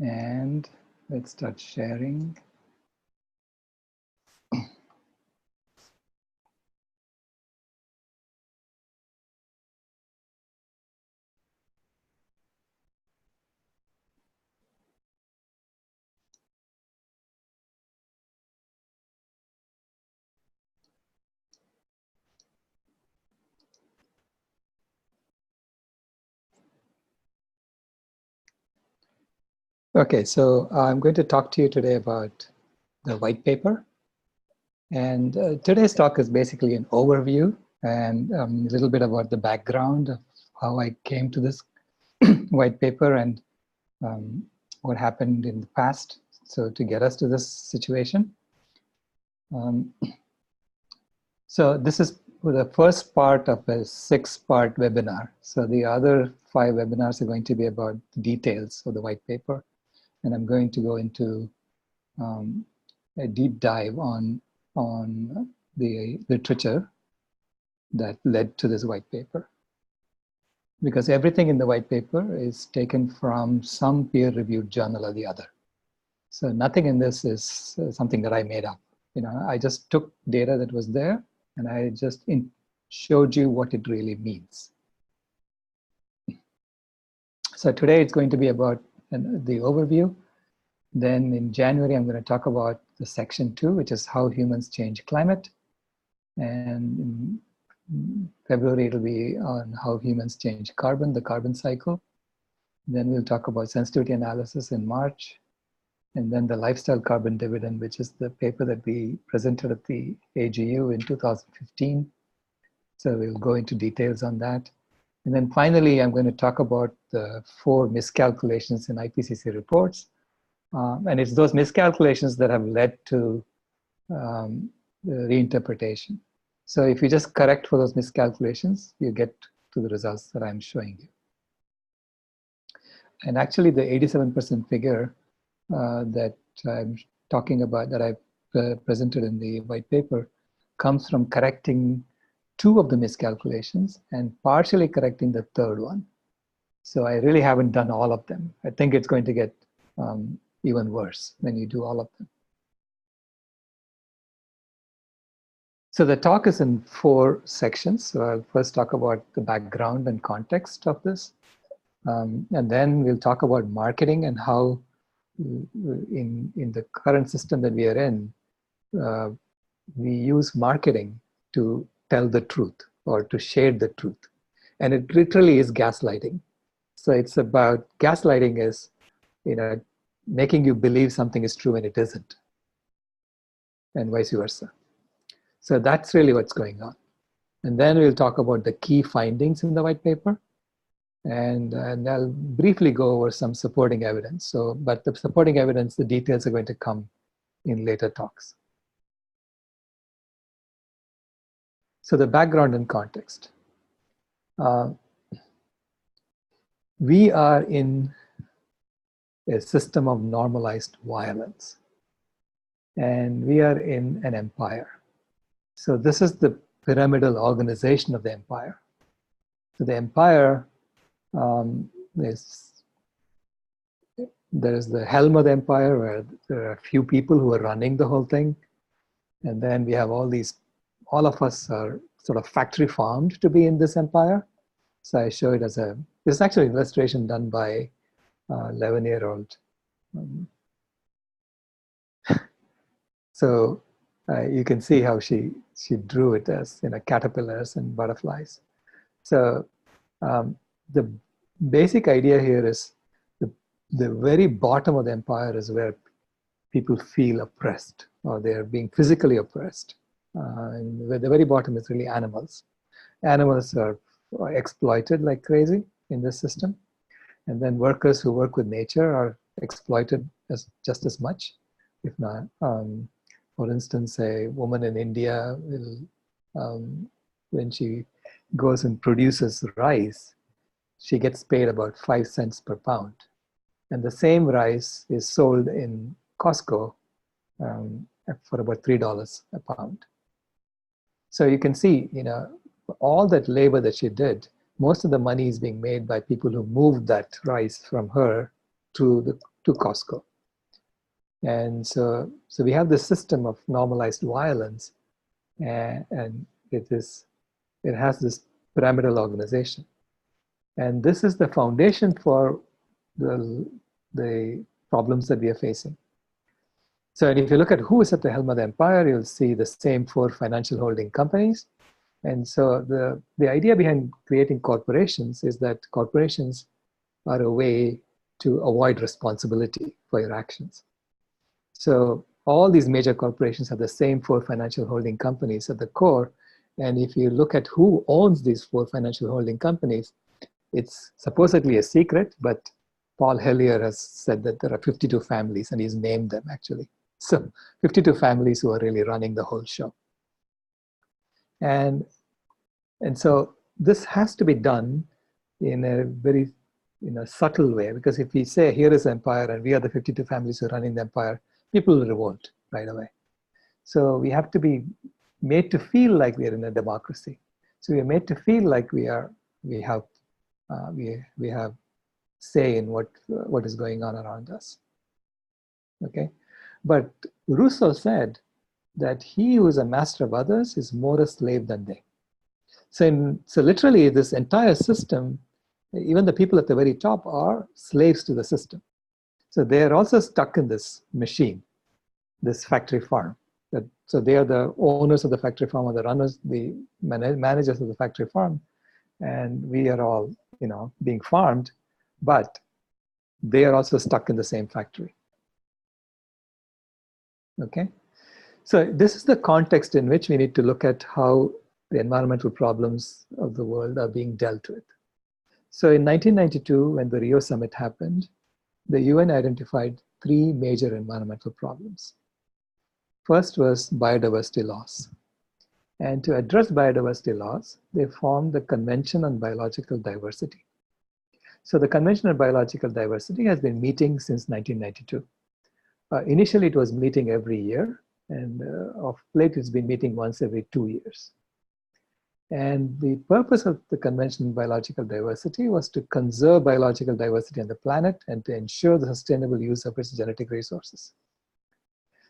And let's start sharing. Okay, so I'm going to talk to you today about the white paper. And today's talk is basically an overview and a little bit about the background of how I came to this white paper and what happened in the past, so to get us to this situation. So this is the first part of a 6-part webinar. So the other 5 webinars are going to be about the details of the white paper. And I'm going to go into a deep dive on the literature that led to this white paper. Because everything in the white paper is taken from some peer-reviewed journal or the other. So nothing in this is something that I made up. I just took data that was there and I just showed you what it really means. So today it's going to be about the overview. Then in January, I'm going to talk about the section 2, which is how humans change climate. And in February, it'll be on how humans change carbon, the carbon cycle. Then we'll talk about sensitivity analysis in March. And then the lifestyle carbon dividend, which is the paper that we presented at the AGU in 2015. So we'll go into details on that. And then finally, I'm going to talk about the 4 miscalculations in IPCC reports. And it's those miscalculations that have led to the reinterpretation. So if you just correct for those miscalculations, you get to the results that I'm showing you. And actually the 87% figure that I'm talking about, that I presented in the white paper, comes from correcting 2 of the miscalculations and partially correcting the 3rd one. So I really haven't done all of them. I think it's going to get even worse when you do all of them. So the talk is in 4 sections. So I'll first talk about the background and context of this. And then we'll talk about marketing and how in the current system that we are in, we use marketing to tell the truth or to shade the truth. And it literally is gaslighting. So it's about, gaslighting is, making you believe something is true and it isn't, and vice versa. So that's really what's going on. And then we'll talk about the key findings in the white paper. And I'll briefly go over some supporting evidence. But the supporting evidence, the details are going to come in later talks. So the background and context. We are in a system of normalized violence. And we are in an empire. So this is the pyramidal organization of the empire. So the empire there's the helm of the empire, where there are a few people who are running the whole thing. And then we have all of us are sort of factory farmed to be in this empire. So I show it this is actually an illustration done by 11-year-old. So you can see how she drew it as caterpillars and butterflies. So the basic idea here is the very bottom of the empire is where people feel oppressed, or they're being physically oppressed. And where the very bottom is really animals. Animals are exploited like crazy in this system. And then workers who work with nature are exploited just as much, if not. For instance, a woman in India will, when she goes and produces rice, she gets paid about 5 cents per pound. And the same rice is sold in Costco for about $3 a pound. So you can see, all that labor that she did, most of the money is being made by people who moved that rice from her to to Costco. And so we have this system of normalized violence, and it has this pyramidal organization. And this is the foundation for the problems that we are facing. So and if you look at who is at the helm of the empire, you'll see the same 4 financial holding companies. And so the idea behind creating corporations is that corporations are a way to avoid responsibility for your actions. So all these major corporations have the same 4 financial holding companies at the core. And if you look at who owns these 4 financial holding companies, it's supposedly a secret, but Paul Hellyer has said that there are 52 families, and he's named them actually. So 52 families who are really running the whole show. And so this has to be done in a very subtle way, because if we say here is empire and we are the 52 families who are running the empire, people will revolt right away. So we have to be made to feel like we are in a democracy. So we are made to feel like we have say in what is going on around us. Okay, but Rousseau said that he who is a master of others is more a slave than they. So literally this entire system, even the people at the very top are slaves to the system. So they are also stuck in this machine, this factory farm. So they are the owners of the factory farm, or the runners, the managers of the factory farm, and we are all being farmed, but they are also stuck in the same factory. Okay, so this is the context in which we need to look at how the environmental problems of the world are being dealt with. So in 1992, when the Rio Summit happened, the UN identified 3 major environmental problems. First was biodiversity loss. And to address biodiversity loss, they formed the Convention on Biological Diversity. So the Convention on Biological Diversity has been meeting since 1992. Initially, it was meeting every year, and of late, it's been meeting once every 2 years. And the purpose of the Convention on Biological Diversity was to conserve biological diversity on the planet and to ensure the sustainable use of its genetic resources.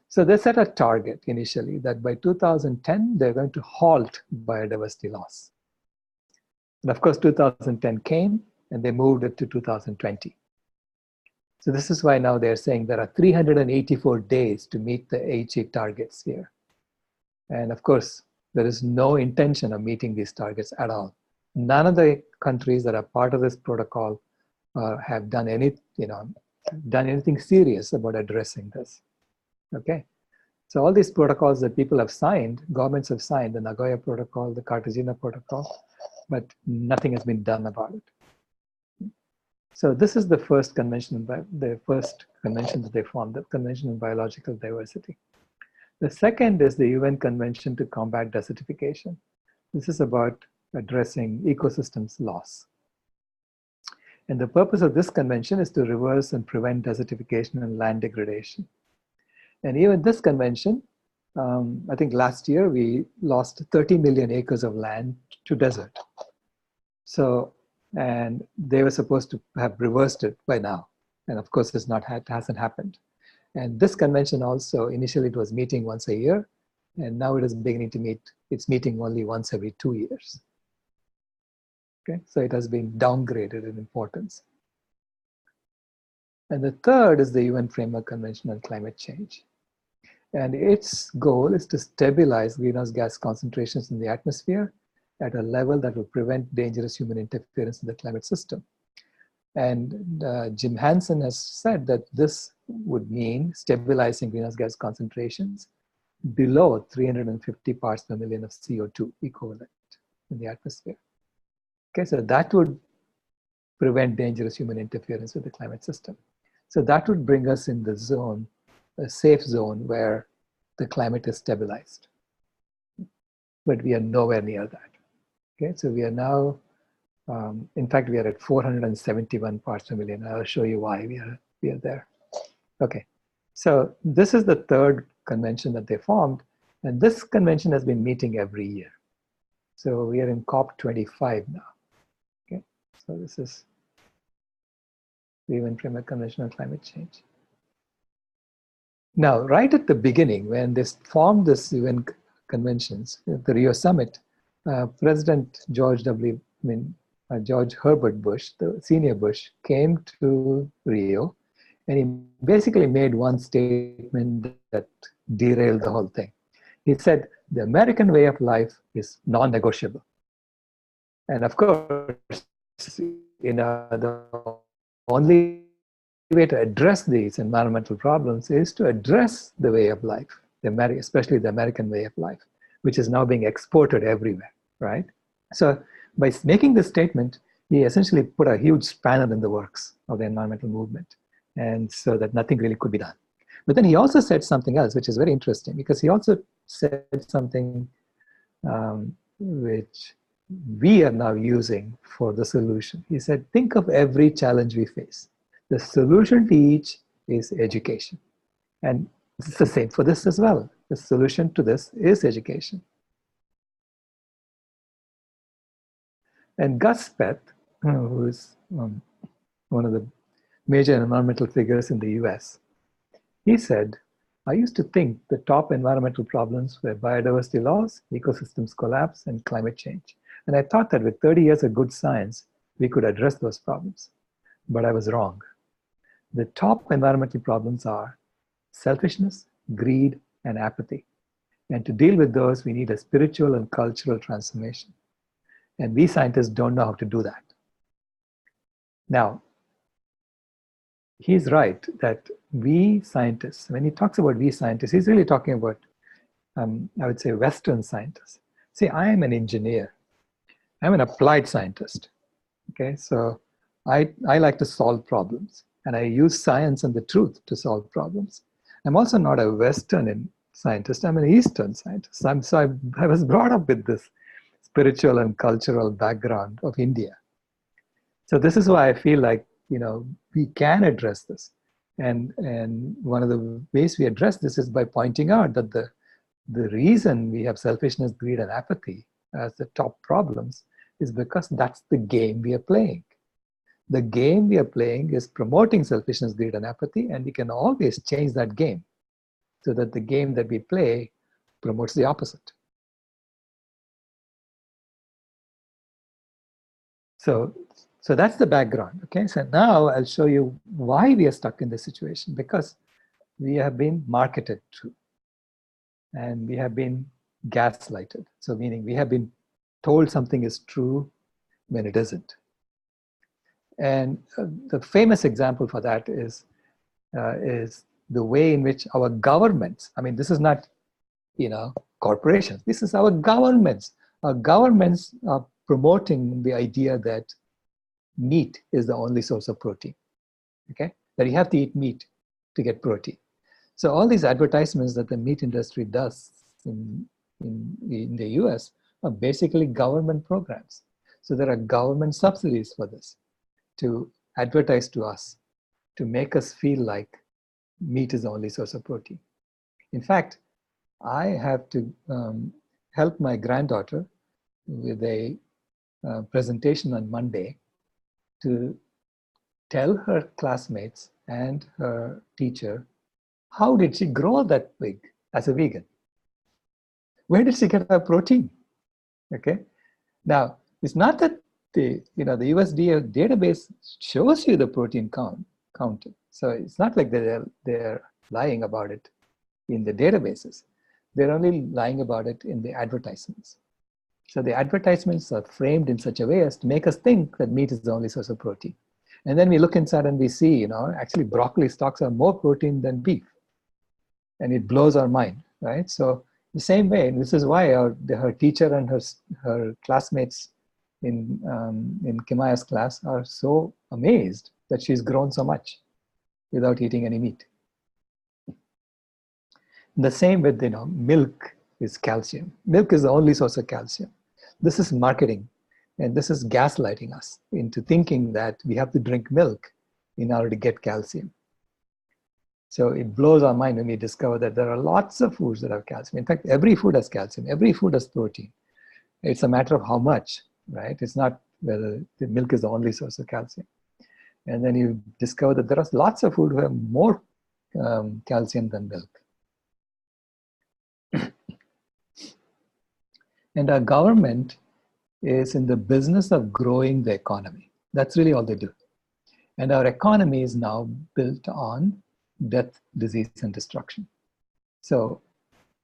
So they set a target initially that by 2010, they're going to halt biodiversity loss. And of course, 2010 came, and they moved it to 2020. So this is why now they're saying there are 384 days to meet the Aichi targets here. And of course, there is no intention of meeting these targets at all. None of the countries that are part of this protocol have done anything serious about addressing this. Okay, so all these protocols that people have signed, governments have signed, the Nagoya Protocol, the Cartagena Protocol, but nothing has been done about it. So this is the first convention, that they formed, the Convention on Biological Diversity. The second is the UN Convention to Combat Desertification. This is about addressing ecosystems loss. And the purpose of this convention is to reverse and prevent desertification and land degradation. And even this convention, I think last year we lost 30 million acres of land to desert. So, and they were supposed to have reversed it by now. And of course, it hasn't happened. And this convention also, initially it was meeting once a year, and now it is beginning to meet, it's meeting only once every 2 years. Okay, so it has been downgraded in importance. And the third is the UN Framework Convention on Climate Change. And its goal is to stabilize greenhouse gas concentrations in the atmosphere at a level that will prevent dangerous human interference in the climate system. And Jim Hansen has said that this would mean stabilizing greenhouse gas concentrations below 350 parts per million of CO2 equivalent in the atmosphere. Okay, so that would prevent dangerous human interference with the climate system. So that would bring us in the zone, a safe zone where the climate is stabilized. But we are nowhere near that. Okay, so we are now, in fact, we are at 471 parts per million. I'll show you why we are there. Okay, so this is the third convention that they formed, and this convention has been meeting every year. So we are in COP25 now. Okay, so this even from a conventional climate change. Now, right at the beginning, when they formed this UN conventions, the Rio summit, President George Herbert Bush, the senior Bush, came to Rio, and he basically made one statement that derailed the whole thing. He said, the American way of life is non-negotiable. And of course, the only way to address these environmental problems is to address the way of life, especially the American way of life, which is now being exported everywhere, right? So by making this statement, he essentially put a huge spanner in the works of the environmental movement, and so that nothing really could be done. But then he also said something else, which is very interesting, because he also said something which we are now using for the solution. He said, think of every challenge we face. The solution to each is education. And it's the same for this as well. The solution to this is education. And Gus Speth, who is one of the major environmental figures in the US, he said, I used to think the top environmental problems were biodiversity loss, ecosystems collapse, and climate change. And I thought that with 30 years of good science, we could address those problems. But I was wrong. The top environmental problems are selfishness, greed, and apathy. And to deal with those, we need a spiritual and cultural transformation. And we scientists don't know how to do that. Now, he's right that we scientists, when he talks about we scientists, he's really talking about, I would say, Western scientists. See, I am an engineer. I'm an applied scientist. Okay, so I like to solve problems, and I use science and the truth to solve problems. I'm also not a Western scientist. I'm an Eastern scientist. I was brought up with this spiritual and cultural background of India. So this is why I feel like, we can address this. And one of the ways we address this is by pointing out that the reason we have selfishness, greed, and apathy as the top problems is because that's the game we are playing. The game we are playing is promoting selfishness, greed, and apathy, and we can always change that game so that the game that we play promotes the opposite. So that's the background, okay? So now I'll show you why we are stuck in this situation, because we have been marketed to, and we have been gaslighted. So meaning we have been told something is true when it isn't. And the famous example for that is the way in which our governments, I mean, this is not, corporations, this is our governments. Our governments are promoting the idea that meat is the only source of protein, okay? That you have to eat meat to get protein. So all these advertisements that the meat industry does in the US are basically government programs. So there are government subsidies for this, to advertise to us, to make us feel like meat is the only source of protein. In fact, I have to help my granddaughter with a presentation on Monday to tell her classmates and her teacher, how did she grow that big as a vegan? Where did she get her protein? Okay. Now, it's not that the USDA database shows you the protein count. So it's not like they're lying about it in the databases. They're only lying about it in the advertisements. So the advertisements are framed in such a way as to make us think that meat is the only source of protein. And then we look inside and we see, actually broccoli stalks are more protein than beef. And it blows our mind, right? So the same way, and this is why her teacher and her classmates in Kimaya's class are so amazed that she's grown so much without eating any meat. The same with, milk is calcium. Milk is the only source of calcium. This is marketing, and this is gaslighting us into thinking that we have to drink milk in order to get calcium. So it blows our mind when we discover that there are lots of foods that have calcium. In fact, every food has calcium. Every food has protein. It's a matter of how much, right? It's not whether the milk is the only source of calcium. And then you discover that there are lots of food who have more calcium than milk. And our government is in the business of growing the economy. That's really all they do. And our economy is now built on death, disease, and destruction. So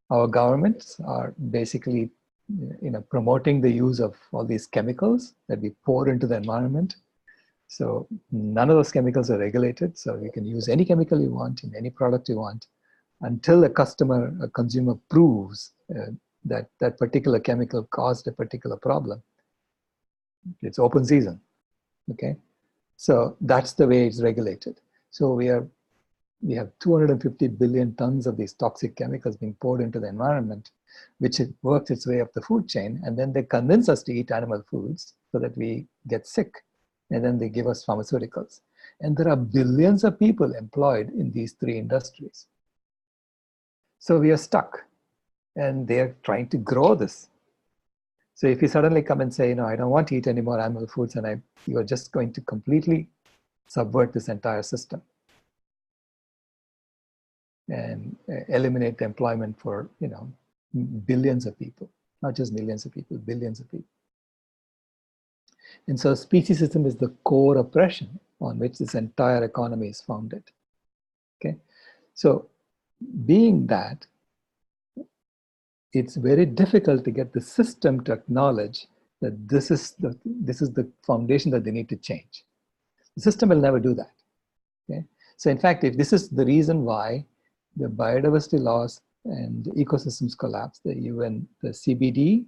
our governments are basically promoting the use of all these chemicals that we pour into the environment. So none of those chemicals are regulated. So you can use any chemical you want in any product you want until a consumer proves that that particular chemical caused a particular problem. It's open season, okay? So that's the way it's regulated. So we have 250 billion tons of these toxic chemicals being poured into the environment, which it works its way up the food chain. And then they convince us to eat animal foods so that we get sick. And then they give us pharmaceuticals. And there are billions of people employed in these three industries. So we are stuck. And they're trying to grow this. So if you suddenly come and say, I don't want to eat any more animal foods, and you're just going to completely subvert this entire system and eliminate the employment for, billions of people, not just millions of people, billions of people. And so speciesism is the core oppression on which this entire economy is founded. Okay, so being that, it's very difficult to get the system to acknowledge that this is the foundation that they need to change. The system will never do that. Okay? So in fact, if this is the reason why the biodiversity loss and the ecosystems collapse, the CBD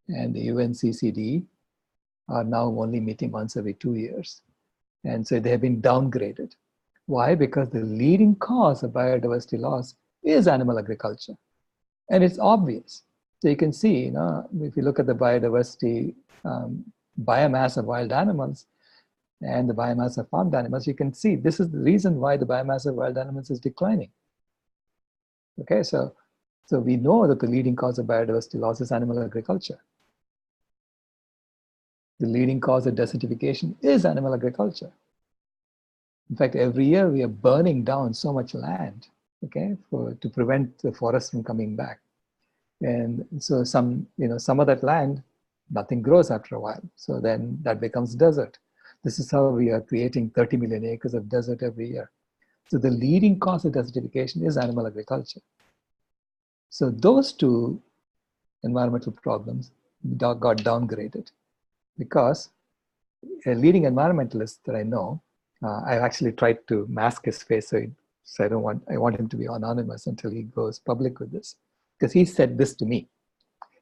and the UNCCD are now only meeting once every 2 years. And so they have been downgraded. Why? Because the leading cause of biodiversity loss is animal agriculture. And it's obvious. So you can see, if you look at the biodiversity biomass of wild animals and the biomass of farmed animals, you can see this is the reason why the biomass of wild animals is declining. Okay, so we know that the leading cause of biodiversity loss is animal agriculture. The leading cause of desertification is animal agriculture. In fact, every year we are burning down so much land, okay, to prevent the forest from coming back. And so some of that land, nothing grows after a while. So then that becomes desert. This is how we are creating 30 million acres of desert every year. So the leading cause of desertification is animal agriculture. So those two environmental problems got downgraded because a leading environmentalist that I know, I actually tried to mask his face, so I want him to be anonymous until he goes public with this. Because he said this to me.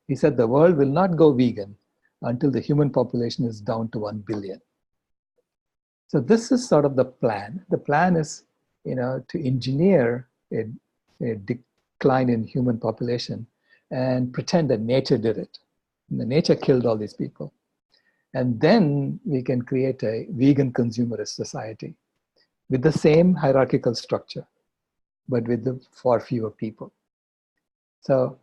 He said, the world will not go vegan until the human population is down to 1 billion. So this is sort of the plan. The plan is, to engineer a decline in human population and pretend that nature did it. And the nature killed all these people. And then we can create a vegan consumerist society with the same hierarchical structure, but with far fewer people. So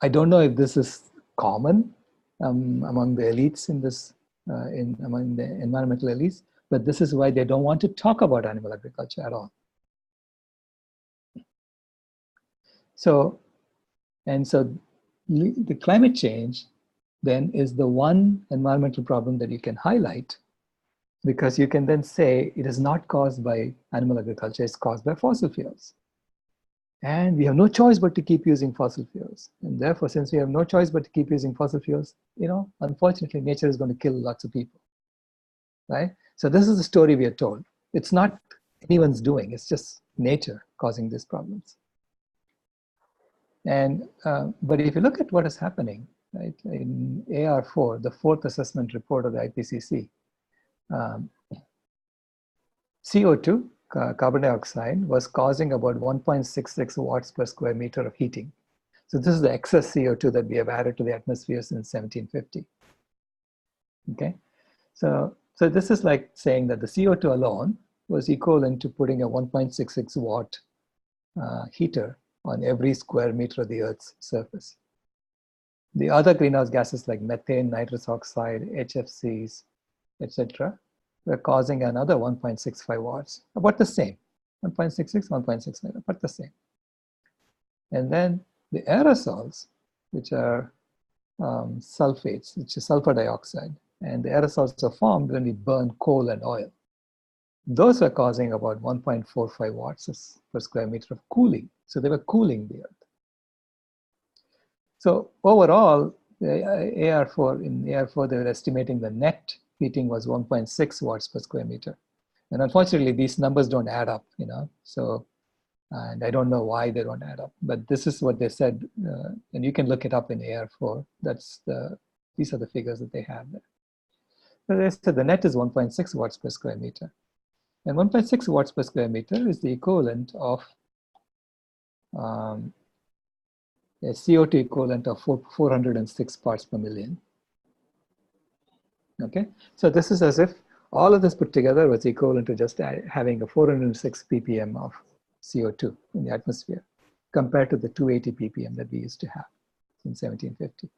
I don't know if this is common among the elites among the environmental elites, but this is why they don't want to talk about animal agriculture at all. So the climate change then is the one environmental problem that you can highlight, because you can then say it is not caused by animal agriculture, it's caused by fossil fuels. And we have no choice but to keep using fossil fuels. And therefore, since we have no choice but to keep using fossil fuels, unfortunately, nature is going to kill lots of people, right? So this is the story we are told. It's not anyone's doing, it's just nature causing these problems. And, but if you look at what is happening, right, in AR4, the fourth assessment report of the IPCC, CO2, carbon dioxide, was causing about 1.66 watts per square meter of heating. So this is the excess CO2 that we have added to the atmosphere since 1750. Okay, so this is like saying that the CO2 alone was equivalent to putting a 1.66 watt heater on every square meter of the Earth's surface. The other greenhouse gases like methane, nitrous oxide, HFCs, etc., were causing another 1.65 watts, about the same. 1.66, 1.65, about the same. And then the aerosols, which are sulfates, which is sulfur dioxide, and the aerosols are formed when we burn coal and oil. Those were causing about 1.45 watts per square meter of cooling. So they were cooling the earth. So overall, AR4, in AR4, they were estimating the net heating was 1.6 watts per square meter. And unfortunately, these numbers don't add up, you know. So, and I don't know why they don't add up, but this is what they said. And you can look it up in AR4. These are the figures that they have there. So they said the net is 1.6 watts per square meter. And 1.6 watts per square meter is the equivalent of a CO2 equivalent of 406 parts per million. Okay, so this is as if all of this put together was equivalent to just having a 406 ppm of CO2 in the atmosphere compared to the 280 ppm that we used to have in 1750.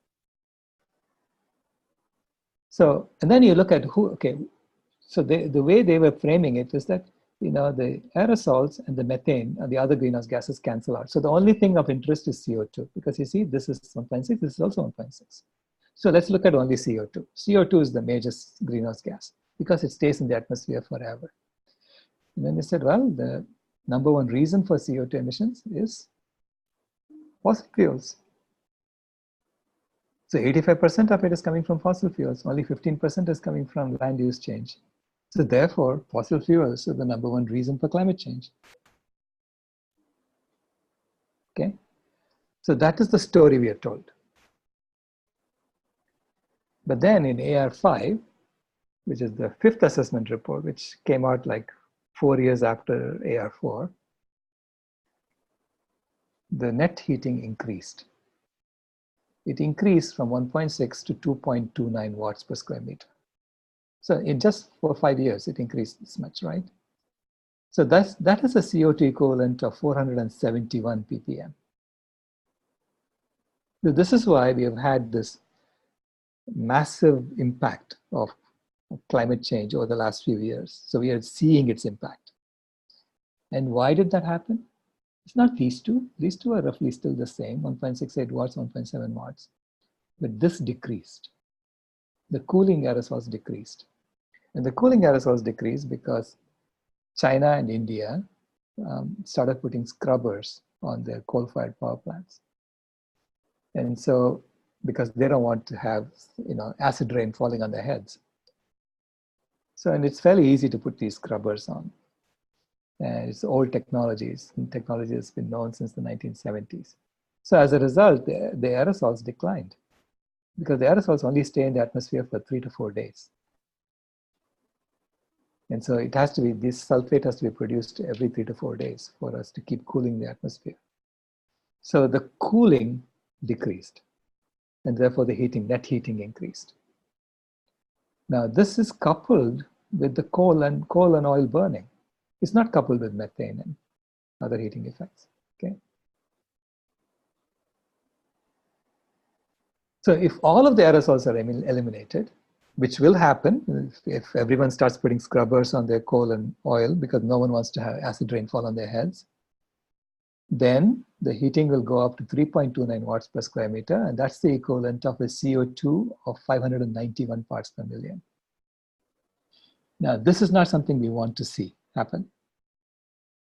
So, and then you look at so the way they were framing it is that, you know, the aerosols and the methane and the other greenhouse gases cancel out. So the only thing of interest is CO2, because you see, this is 1.6, this is also 1.6. So let's look at only CO2. CO2 is the major greenhouse gas because it stays in the atmosphere forever. And then they said, well, the number one reason for CO2 emissions is fossil fuels. So 85% of it is coming from fossil fuels. Only 15% is coming from land use change. So therefore, fossil fuels are the number one reason for climate change. Okay, so that is the story we are told. But then in AR5, which is the fifth assessment report, which came out like 4 years after AR4, the net heating increased. It increased from 1.6 to 2.29 watts per square meter. So in just 4 or 5 years, it increased this much, right? So that is a CO2 equivalent of 471 ppm. So this is why we have had this massive impact of climate change over the last few years. So we are seeing its impact. And why did that happen? It's not these two. These two are roughly still the same, 1.68 watts, 1.7 watts. But this decreased. The cooling aerosols decreased. And the cooling aerosols decreased because China and India started putting scrubbers on their coal-fired power plants. And so, because they don't want to have, you know, acid rain falling on their heads. So, and it's fairly easy to put these scrubbers on. And it's old technologies, and technology has been known since the 1970s. So as a result, the aerosols declined because the aerosols only stay in the atmosphere for 3 to 4 days. And so it has to be, this sulfate has to be produced every 3 to 4 days for us to keep cooling the atmosphere. So the cooling decreased, and therefore the net heating increased. Now this is coupled with the coal and oil burning. It's not coupled with methane and other heating effects, okay? So if all of the aerosols are eliminated, which will happen if everyone starts putting scrubbers on their coal and oil because no one wants to have acid rainfall on their heads, then the heating will go up to 3.29 watts per square meter, and that's the equivalent of a CO2 of 591 parts per million. Now, this is not something we want to see happen,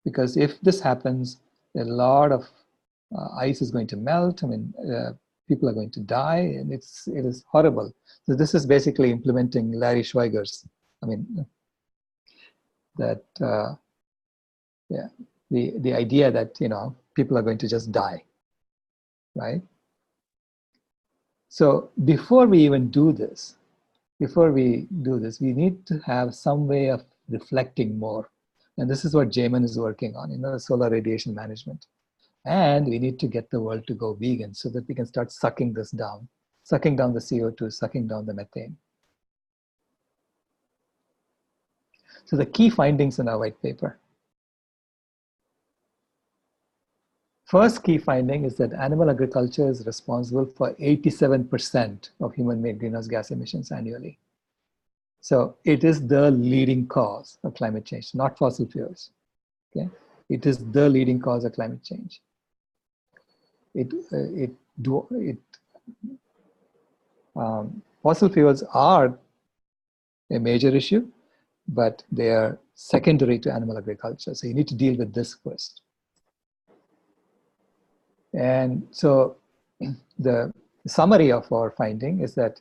because if this happens, a lot of ice is going to melt. I mean, people are going to die, and it is horrible. So this is basically implementing Larry Schweiger's, I mean, that, yeah, the idea that, you know, people are going to just die, right? So before we even do this, we need to have some way of reflecting more. And this is what Jamin is working on, you know, solar radiation management. And we need to get the world to go vegan so that we can start sucking this down, sucking down the CO2, sucking down the methane. So the key findings in our white paper. First key finding is that animal agriculture is responsible for 87% of human-made greenhouse gas emissions annually. So it is the leading cause of climate change, not fossil fuels. Okay, it is the leading cause of climate change. Fossil fuels are a major issue, but they are secondary to animal agriculture. So you need to deal with this first. And so the summary of our finding is that,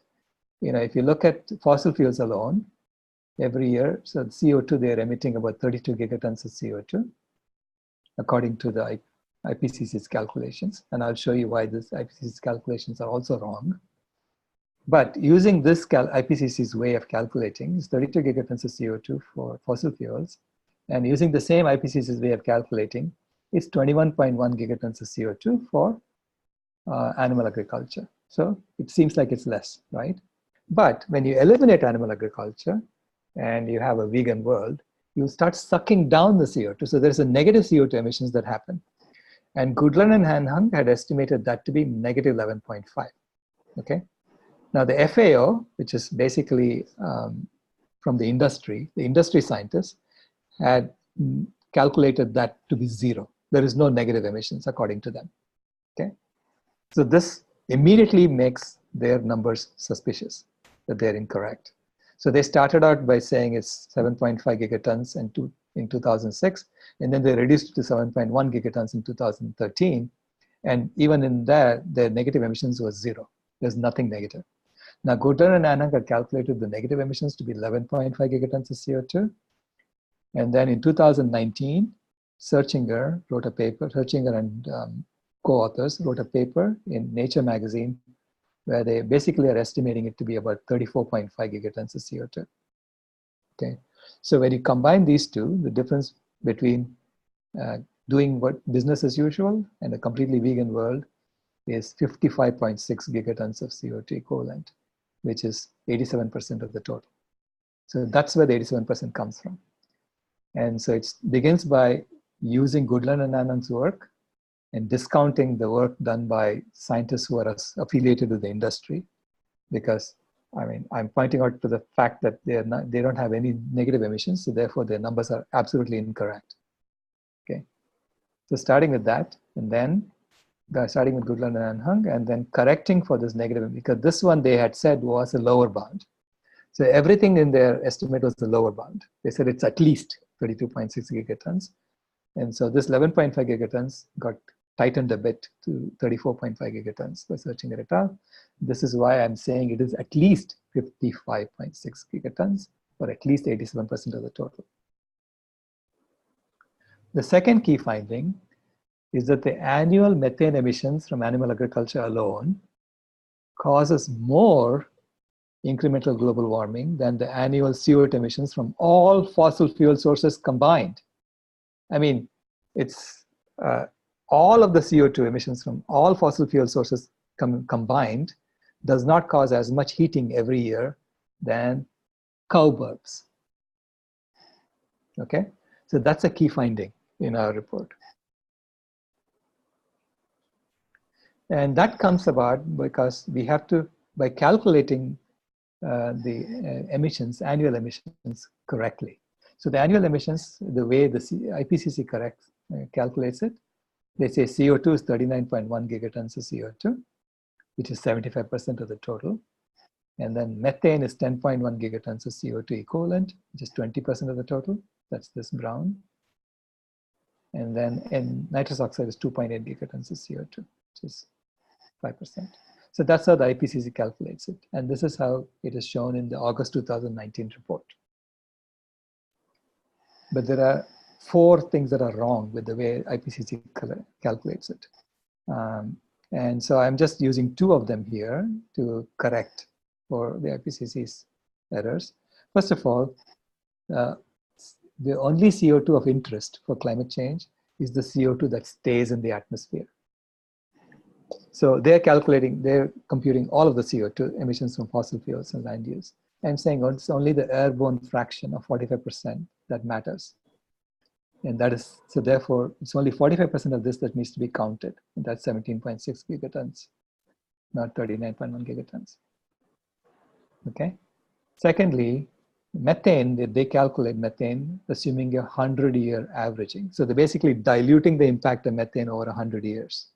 if you look at fossil fuels alone, every year, so CO2, they're emitting about 32 gigatons of CO2, according to the IPCC's calculations. And I'll show you why this IPCC's calculations are also wrong. But using this IPCC's way of calculating, is 32 gigatons of CO2 for fossil fuels, and using the same IPCC's way of calculating, it's 21.1 gigatons of CO2 for animal agriculture. So it seems like it's less, right? But when you eliminate animal agriculture and you have a vegan world, you start sucking down the CO2. So there's a negative CO2 emissions that happen. And Goodland and Hanhung had estimated that to be negative 11.5, okay? Now the FAO, which is basically from the industry scientists had calculated that to be zero. There is no negative emissions according to them, okay? So this immediately makes their numbers suspicious, that they're incorrect. So they started out by saying it's 7.5 gigatons in 2006, and then they reduced it to 7.1 gigatons in 2013. And even in that, their negative emissions was zero. There's nothing negative. Now, Goodland and Hanhung had calculated the negative emissions to be 11.5 gigatons of CO2. And then in 2019, Searchinger wrote a paper, Searchinger and co-authors wrote a paper in Nature magazine where they basically are estimating it to be about 34.5 gigatons of CO2. Okay, so when you combine these two, the difference between doing what business as usual and a completely vegan world is 55.6 gigatons of CO2 equivalent, which is 87% of the total. So that's where the 87% comes from. And so it begins by using Goodland and Hanhung's work and discounting the work done by scientists who are affiliated with the industry, because I'm pointing out to the fact that they don't have any negative emissions, so therefore their numbers are absolutely incorrect. Okay, so starting with that, and then starting with Goodland and Hanhung, and then correcting for this negative, because this one they had said was a lower bound. So everything in their estimate was the lower bound. They said it's at least 32.6 gigatons. And so this 11.5 gigatons got tightened a bit to 34.5 gigatons by Searchinger et al. This is why I'm saying it is at least 55.6 gigatons, or at least 87% of the total. The second key finding is that the annual methane emissions from animal agriculture alone causes more incremental global warming than the annual CO2 emissions from all fossil fuel sources combined. I mean, it's all of the CO2 emissions from all fossil fuel sources combined does not cause as much heating every year than cow burps. Okay, so that's a key finding in our report. And that comes about because we have to, by calculating the annual emissions correctly. So the annual emissions, the way the IPCC calculates it, they say CO2 is 39.1 gigatons of CO2, which is 75% of the total. And then methane is 10.1 gigatons of CO2 equivalent, which is 20% of the total. That's this brown. And then nitrous oxide is 2.8 gigatons of CO2, which is 5%. So that's how the IPCC calculates it. And this is how it is shown in the August 2019 report. But there are 4 things that are wrong with the way IPCC calculates it. And so I'm just using 2 of them here to correct for the IPCC's errors. First of all, the only CO2 of interest for climate change is the CO2 that stays in the atmosphere. So they're computing all of the CO2 emissions from fossil fuels and land use. I'm saying it's only the airborne fraction of 45% that matters. And that is, so therefore, it's only 45% of this that needs to be counted. And that's 17.6 gigatons, not 39.1 gigatons. Okay. Secondly, methane, they calculate methane assuming a 100-year averaging. So they're basically diluting the impact of methane over 100 years.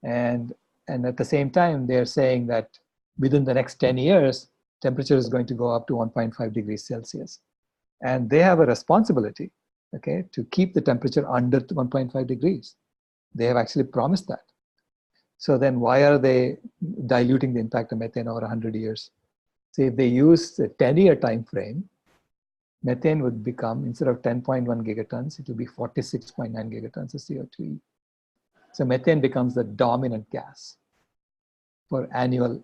And at the same time, they're saying that within the next 10 years, temperature is going to go up to 1.5 degrees Celsius. And they have a responsibility, okay, to keep the temperature under 1.5 degrees. They have actually promised that. So then why are they diluting the impact of methane over 100 years? So if they use a 10-year time frame, methane would become, instead of 10.1 gigatons, it will be 46.9 gigatons of CO2e. So methane becomes the dominant gas for annual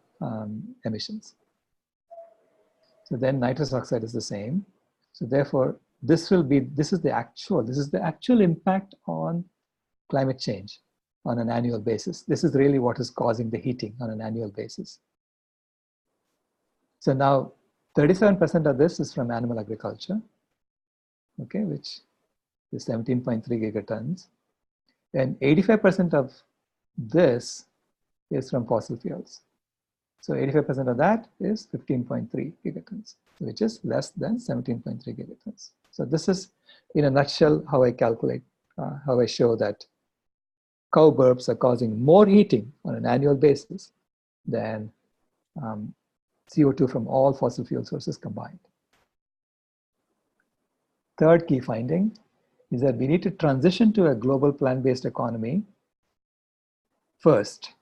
emissions. So then nitrous oxide is the same. So therefore, this is the actual impact on climate change on an annual basis. This is really what is causing the heating on an annual basis. So now 37% of this is from animal agriculture, okay, which is 17.3 gigatons. And 85% of this is from fossil fuels. So 85% of that is 15.3 gigatons, which is less than 17.3 gigatons. So this is, in a nutshell, how I calculate, how I show that cow burps are causing more heating on an annual basis than CO2 from all fossil fuel sources combined. Third key finding is that we need to transition to a global plant-based economy first,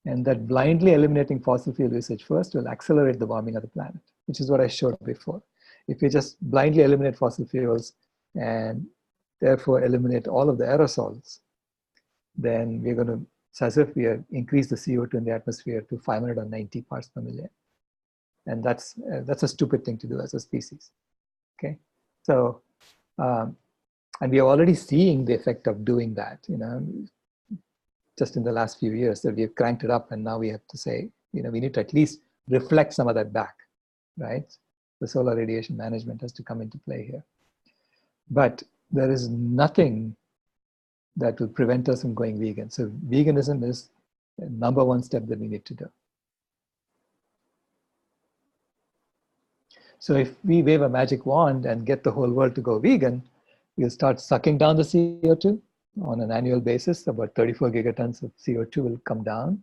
and that blindly eliminating fossil fuel usage first will accelerate the warming of the planet, which is what I showed before. If we just blindly eliminate fossil fuels and therefore eliminate all of the aerosols, then we're going to, as if we increase the CO2 in the atmosphere to 590 parts per million. And that's a stupid thing to do as a species, okay? So, and we are already seeing the effect of doing that, just in the last few years that we've cranked it up, and now we have to say, we need to at least reflect some of that back, right? The solar radiation management has to come into play here. But there is nothing that will prevent us from going vegan. So veganism is the #1 step that we need to do. So if we wave a magic wand and get the whole world to go vegan, we'll start sucking down the CO2 on an annual basis. About 34 gigatons of CO2 will come down.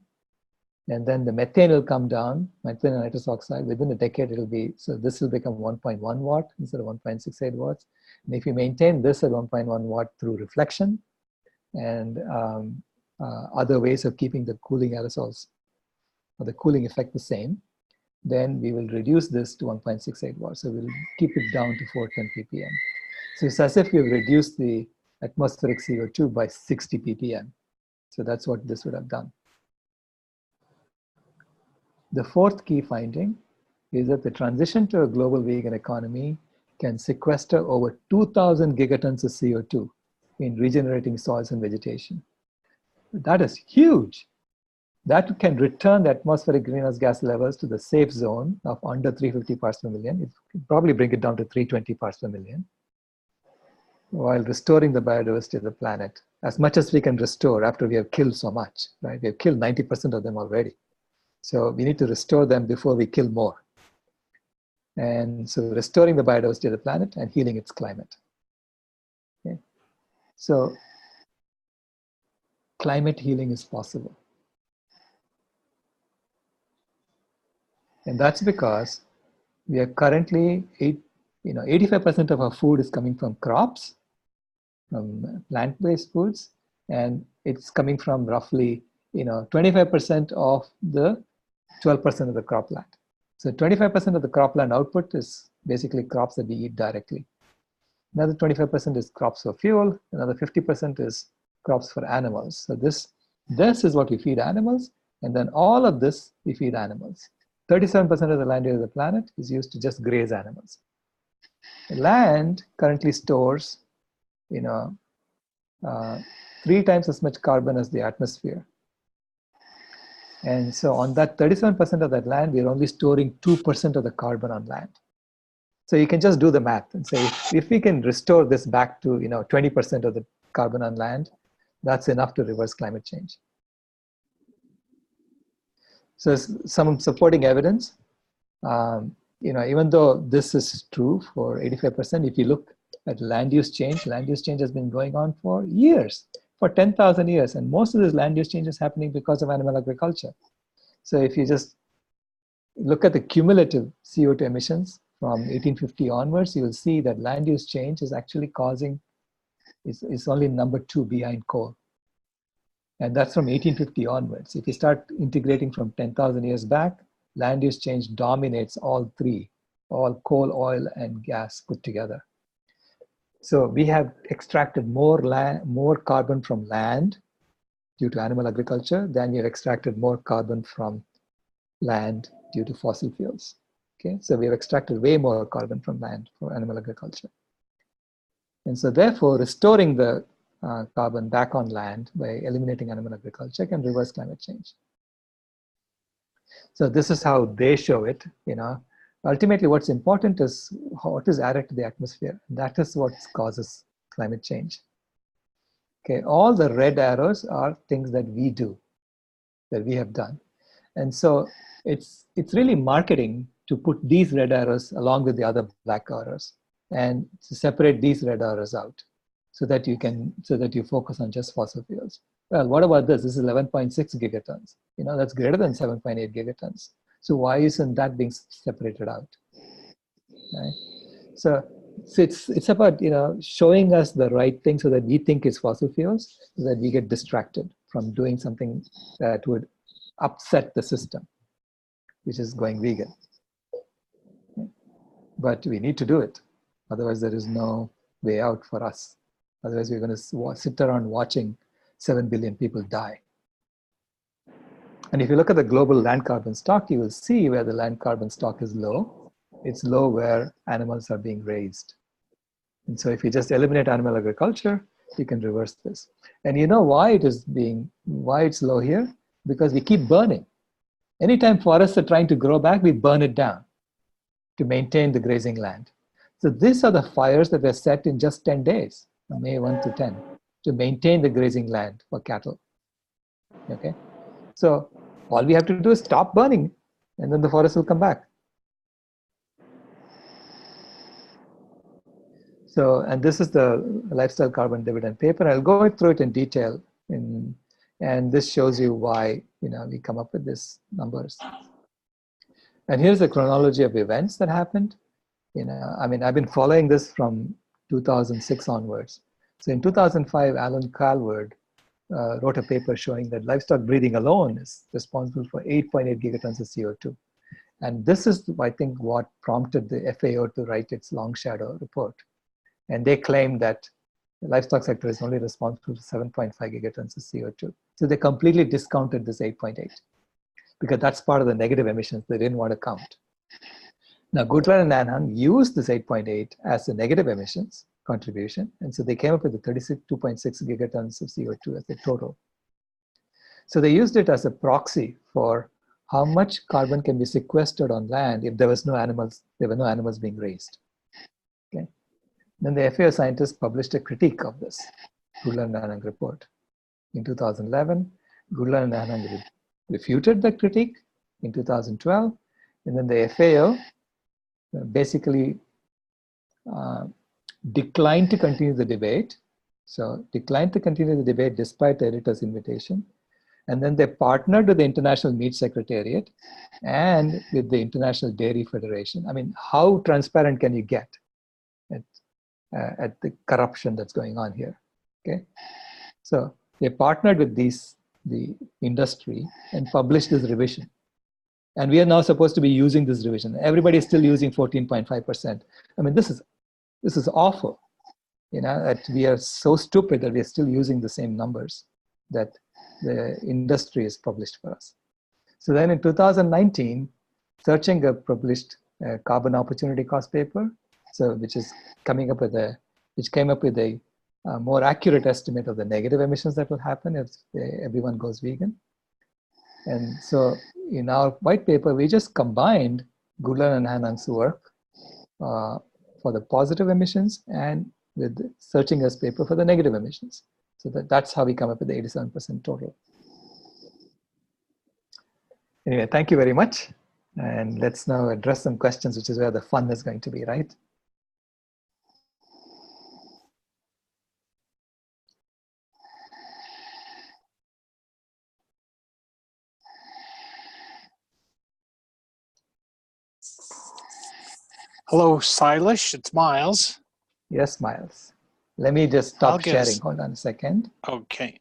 And then the methane will come down, methane and nitrous oxide. Within a decade, it'll be, so this will become 1.1 watt instead of 1.68 watts. And if you maintain this at 1.1 watt through reflection and other ways of keeping the cooling aerosols or the cooling effect the same, then we will reduce this to 1.68 watts. So we'll keep it down to 410 ppm. So it's as if we've reduced the atmospheric CO2 by 60 ppm. So that's what this would have done. The fourth key finding is that the transition to a global vegan economy can sequester over 2,000 gigatons of CO2 in regenerating soils and vegetation. That is huge. That can return the atmospheric greenhouse gas levels to the safe zone of under 350 parts per million. It can probably bring it down to 320 parts per million, while restoring the biodiversity of the planet as much as we can restore after we have killed so much, right? We have killed 90% of them already. So we need to restore them before we kill more. And so restoring the biodiversity of the planet and healing its climate. Okay? So climate healing is possible. And that's because we are currently, 85% of our food is coming from crops, from plant-based foods, and it's coming from roughly, 25% of the 12% of the cropland. So 25% of the cropland output is basically crops that we eat directly. Another 25% is crops for fuel. Another 50% is crops for animals. So this is what we feed animals, and then all of this we feed animals. 37% of the land area of the planet is used to just graze animals. The land currently stores, 3 times as much carbon as the atmosphere. And so on that 37% of that land, we're only storing 2% of the carbon on land. So you can just do the math and say, if we can restore this back to 20% of the carbon on land, that's enough to reverse climate change. So some supporting evidence. even though this is true for 85%, if you look at land use change has been going on for years, for 10,000 years. And most of this land use change is happening because of animal agriculture. So if you just look at the cumulative CO2 emissions from 1850 onwards, you will see that land use change is actually causing, is only number 2 behind coal. And that's from 1850 onwards. If you start integrating from 10,000 years back, land use change dominates all three, all coal, oil, and gas put together. So we have extracted more carbon from land due to animal agriculture than you've extracted more carbon from land due to fossil fuels. Okay, so we have extracted way more carbon from land for animal agriculture. And so therefore, restoring the carbon back on land by eliminating animal agriculture can reverse climate change. So this is how they show it. Ultimately, what's important is what is added to the atmosphere. That is what causes climate change. Okay, all the red arrows are things that we do, that we have done. And so it's really marketing to put these red arrows along with the other black arrows and to separate these red arrows out so that you focus on just fossil fuels. Well, what about this? This is 11.6 gigatons. That's greater than 7.8 gigatons. So why isn't that being separated out? Right? So it's about showing us the right thing so that we think it's fossil fuels, so that we get distracted from doing something that would upset the system, which is going vegan. But we need to do it. Otherwise, there is no way out for us. Otherwise, we're going to sit around watching 7 billion people die. And if you look at the global land carbon stock, you will see where the land carbon stock is low. It's low where animals are being raised. And so if you just eliminate animal agriculture, you can reverse this. And you know why it's low here? Because we keep burning. Anytime forests are trying to grow back, we burn it down to maintain the grazing land. So these are the fires that were set in just 10 days, May 1 to 10, to maintain the grazing land for cattle. Okay? So all we have to do is stop burning, and then the forest will come back. So, and this is the lifestyle carbon dividend paper. I'll go through it in detail, and this shows you why we come up with these numbers. And here's the chronology of events that happened. I've been following this from 2006 onwards. So in 2005, Alan Calvert wrote a paper showing that livestock breeding alone is responsible for 8.8 gigatons of CO2. And this is, I think, what prompted the FAO to write its long shadow report. And they claim that the livestock sector is only responsible for 7.5 gigatons of CO2. So they completely discounted this 8.8 because that's part of the negative emissions they didn't want to count. Now, Goodland and Nanhang used this 8.8 as the negative emissions contribution. And so they came up with the 32.6 gigatons of CO2 as the total. So they used it as a proxy for how much carbon can be sequestered on land if there were no animals being raised. Okay. Then the FAO scientists published a critique of this Goodland and Nanhang report. In 2011, Goodland and Nanhang refuted the critique in 2012, and then the FAO basically declined to continue the debate. So declined to continue the debate despite the editor's invitation. And then they partnered with the International Meat Secretariat and with the International Dairy Federation. I mean, how transparent can you get at the corruption that's going on here? Okay, so they partnered with the industry and published this revision. And we are now supposed to be using this revision. Everybody is still using 14.5%. I mean, this is awful. That we are so stupid that we are still using the same numbers that the industry has published for us. So then in 2019, Searchinger published a carbon opportunity cost paper, which came up with a more accurate estimate of the negative emissions that will happen if everyone goes vegan. And so in our white paper, we just combined Goodland and Nanhang's work for the positive emissions and with Searchinger's paper for the negative emissions. So that's how we come up with the 87% total. Anyway, thank you very much. And let's now address some questions, which is where the fun is going to be, right? Hello, Silas. It's Miles. Yes, Miles. Let me just stop sharing. Hold on a second. Okay.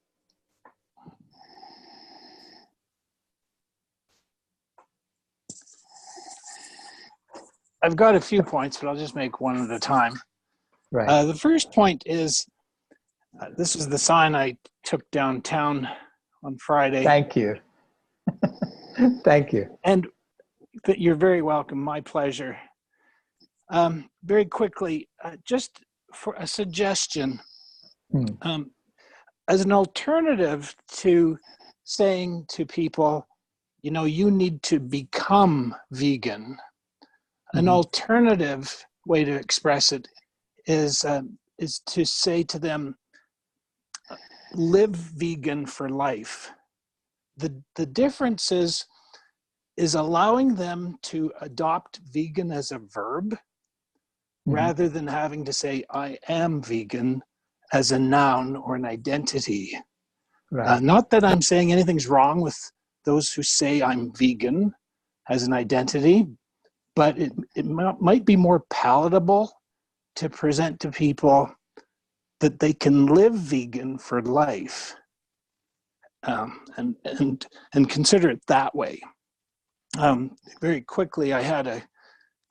I've got a few points, but I'll just make one at a time. Right. The first point is, this is the sign I took downtown on Friday. Thank you. Thank you. And you're very welcome. My pleasure. Very quickly, just for a suggestion, as an alternative to saying to people, you know, you need to become vegan, an alternative way to express it is to say to them, live vegan for life. The difference is allowing them to adopt vegan as a verb rather than having to say, I am vegan as a noun or an identity. Right. Not that I'm saying anything's wrong with those who say I'm vegan as an identity, but it might be more palatable to present to people that they can live vegan for life, and consider it that way. Very quickly, I had a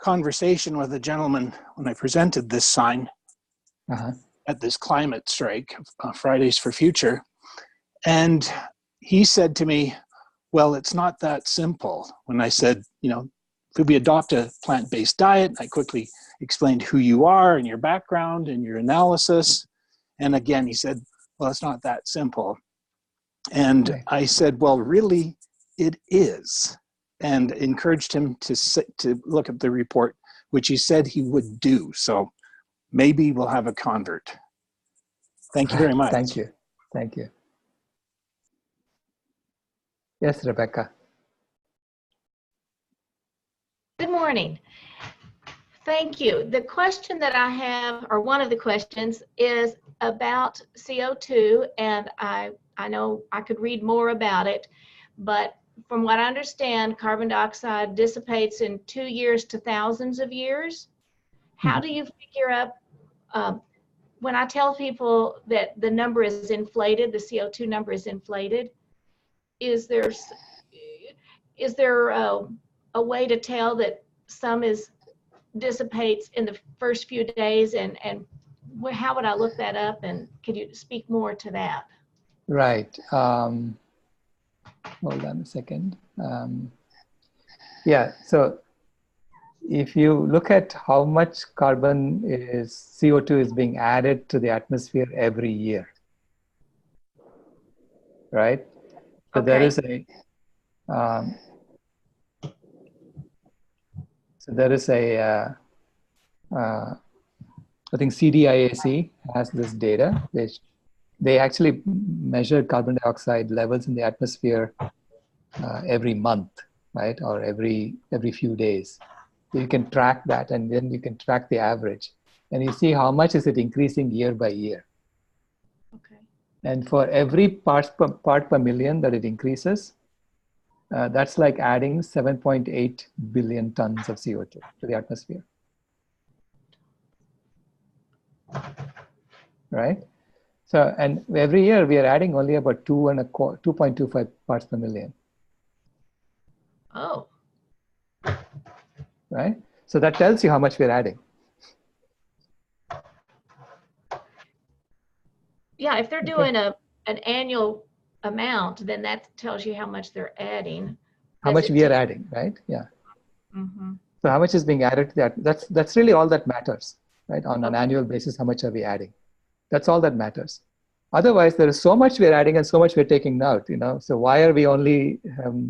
conversation with a gentleman when I presented this sign at this climate strike, Fridays for Future, and he said to me, well, it's not that simple. When I said, you know, could we adopt a plant-based diet? I quickly explained who you are and your background and your analysis. And again, he said, well, it's not that simple. And I said, well, really, it is. And encouraged him to look at the report, which he said he would do. So maybe we'll have a convert. Thank you very much. Thank you. Thank you. Yes, Rebecca. Good morning. Thank you. The question that I have, or one of the questions, is about CO2, and I know I could read more about it, but from what I understand, carbon dioxide dissipates in 2 years to thousands of years. How do you figure up, when I tell people that the number is inflated, the CO2 number is inflated, is there a way to tell that some dissipates in the first few days, and how would I look that up, and could you speak more to that? Right. Hold on a second. Yeah, so if you look at how much CO2 is being added to the atmosphere every year, right? So there is a I think CDIAC has this data, which they actually measure carbon dioxide levels in the atmosphere every month, right? Or every few days. So you can track that, and then you can track the average. And you see how much is it increasing year by year. Okay. And for every part per million that it increases, that's like adding 7.8 billion tons of CO2 to the atmosphere. Right? So, and every year we are adding only about 2.25 parts per million. Oh. Right? So that tells you how much we're adding. Yeah, if they're doing an annual amount, then that tells you how much they're adding. How much we are adding, right? Yeah. Mm-hmm. So how much is being added to that? That's really all that matters, right? On an annual basis, how much are we adding? That's all that matters. Otherwise, there is so much we're adding and so much we're taking out, you know. So why are we only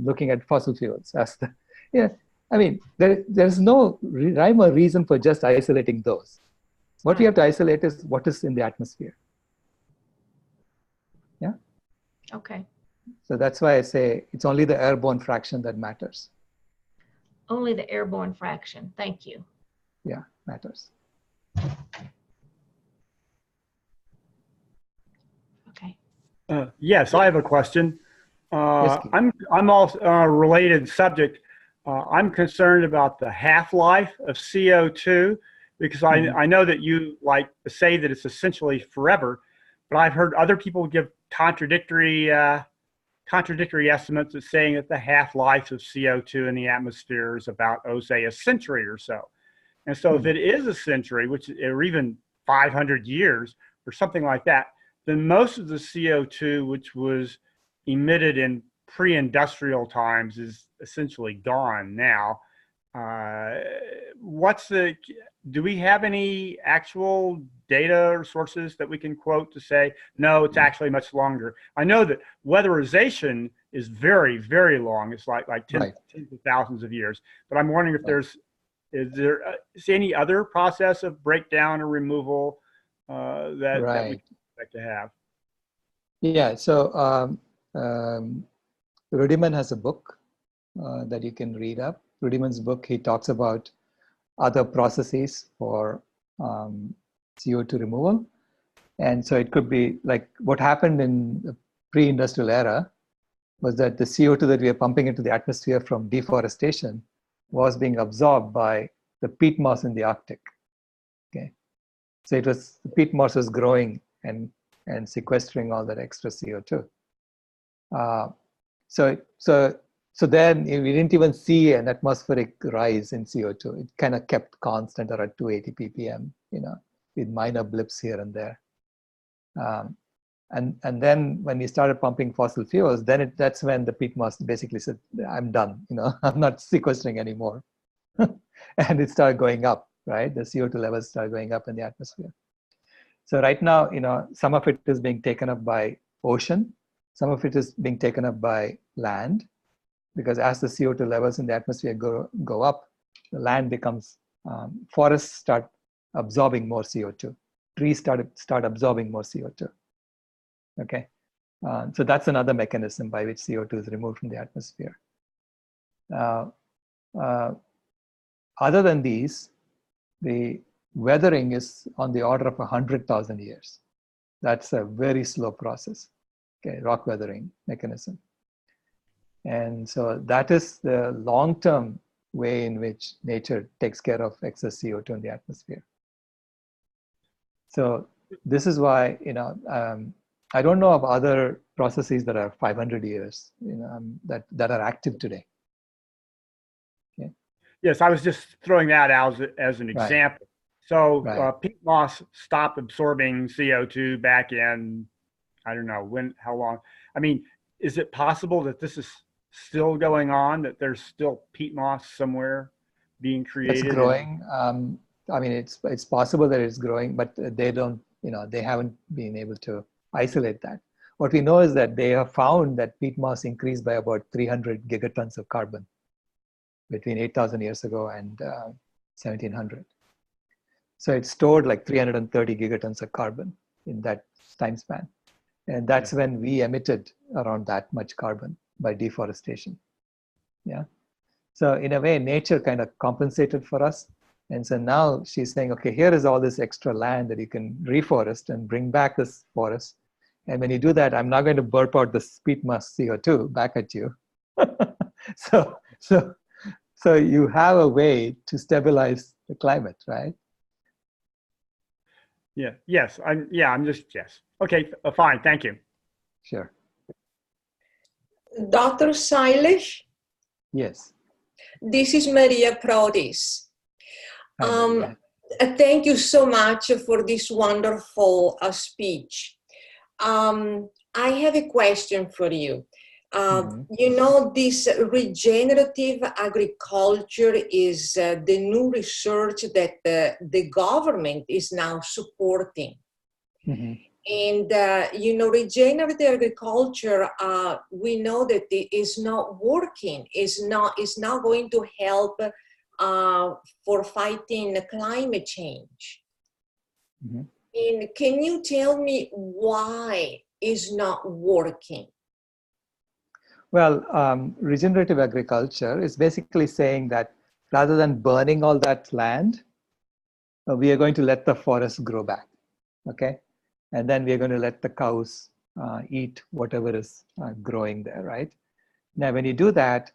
looking at fossil fuels as the, yeah? I mean, there's no rhyme or reason for just isolating those. What we have to isolate is what is in the atmosphere. Yeah. Okay. So that's why I say it's only the airborne fraction that matters. only the airborne fraction. Thank you. Yeah, matters. Okay. Yes, I have a question. Yes, Keith. I'm also related subject. I'm concerned about the half-life of CO2 because I know that you like to say that it's essentially forever, but I've heard other people give contradictory estimates of saying that the half-life of CO2 in the atmosphere is about, oh, say, a century or so. And so if it is a century, or even 500 years or something like that, then most of the CO2 which was emitted in pre-industrial times is essentially gone now. Do we have any actual data or sources that we can quote to say, no, it's actually much longer? I know that weatherization is very, very long. It's like tens of thousands of years. But I'm wondering if is there any other process of breakdown or removal that we can expect to have? Yeah, so Rudiman has a book that you can read up. Rudiman's book, he talks about other processes for CO2 removal. And so it could be like what happened in the pre-industrial era was that the CO2 that we are pumping into the atmosphere from deforestation was being absorbed by the peat moss in the Arctic. Okay, so the peat moss was growing and sequestering all that extra CO2. So then we didn't even see an atmospheric rise in CO2. It kind of kept constant around 280 ppm, with minor blips here and there. And then when we started pumping fossil fuels, that's when the peat moss basically said, I'm done, I'm not sequestering anymore. And it started going up, right? The CO2 levels started going up in the atmosphere. So right now, some of it is being taken up by ocean. Some of it is being taken up by land, because as the CO2 levels in the atmosphere go up, the land becomes, forests start absorbing more CO2. Trees start absorbing more CO2. Okay, so that's another mechanism by which CO2 is removed from the atmosphere. Other than these, the weathering is on the order of 100,000 years. That's a very slow process, okay, rock weathering mechanism. And so that is the long-term way in which nature takes care of excess CO2 in the atmosphere. So this is why, I don't know of other processes that are 500 years, that are active today. Okay. Yes, I was just throwing that out as an example. So peat moss stopped absorbing CO2 back in, I don't know how long. I mean, is it possible that this is still going on, that there's still peat moss somewhere being created? It's growing. I mean, it's possible that it's growing, but they don't, they haven't been able to isolate that. What we know is that they have found that peat moss increased by about 300 gigatons of carbon between 8,000 years ago and 1700. So it stored like 330 gigatons of carbon in that time span. And that's when we emitted around that much carbon by deforestation. Yeah. So in a way, nature kind of compensated for us. And so now she's saying, okay, here is all this extra land that you can reforest and bring back this forest. And when you do that, I'm not going to burp out the peat moss CO2 back at you. So you have a way to stabilize the climate, right? Yeah. Yes. Yes. Okay. Fine. Thank you. Sure. Dr. Seilich? Yes. This is Maria Prodis. Thank you so much for this wonderful speech. I have a question for you. This regenerative agriculture is the new research that the government is now supporting. And, regenerative agriculture, we know that it is not working, it's not going to help for fighting climate change. And can you tell me why it's not working? Well, regenerative agriculture is basically saying that rather than burning all that land, we are going to let the forest grow back, okay? And then we are going to let the cows eat whatever is growing there, right? Now, when you do that,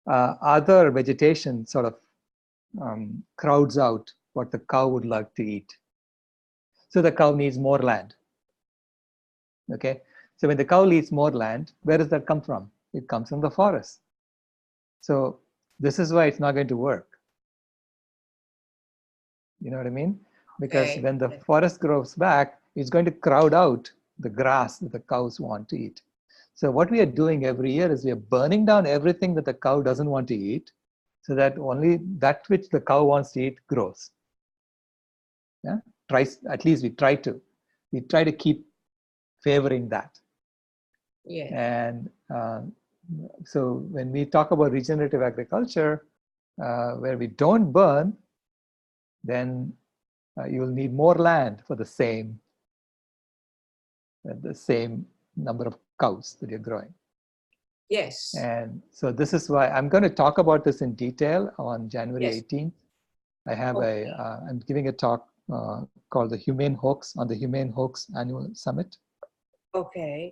other vegetation sort of crowds out what the cow would like to eat. So the cow needs more land, okay? So when the cow needs more land, where does that come from? It comes from the forest. So this is why it's not going to work. You know what I mean? Because Okay. when the forest grows back, it's going to crowd out the grass that the cows want to eat. So what we are doing every year is we are burning down everything that the cow doesn't want to eat, so that only that which the cow wants to eat grows. Yeah, at least we try to. We try to keep favoring that. Yeah. And so when we talk about regenerative agriculture, where we don't burn, then you will need more land for the same number of cows that you're growing. Yes. And so this is why I'm going to talk about this in detail on January Yes. 18th. I have Okay. I'm giving a talk called the Humane Hoax on the Humane Hoax Annual Summit. Okay.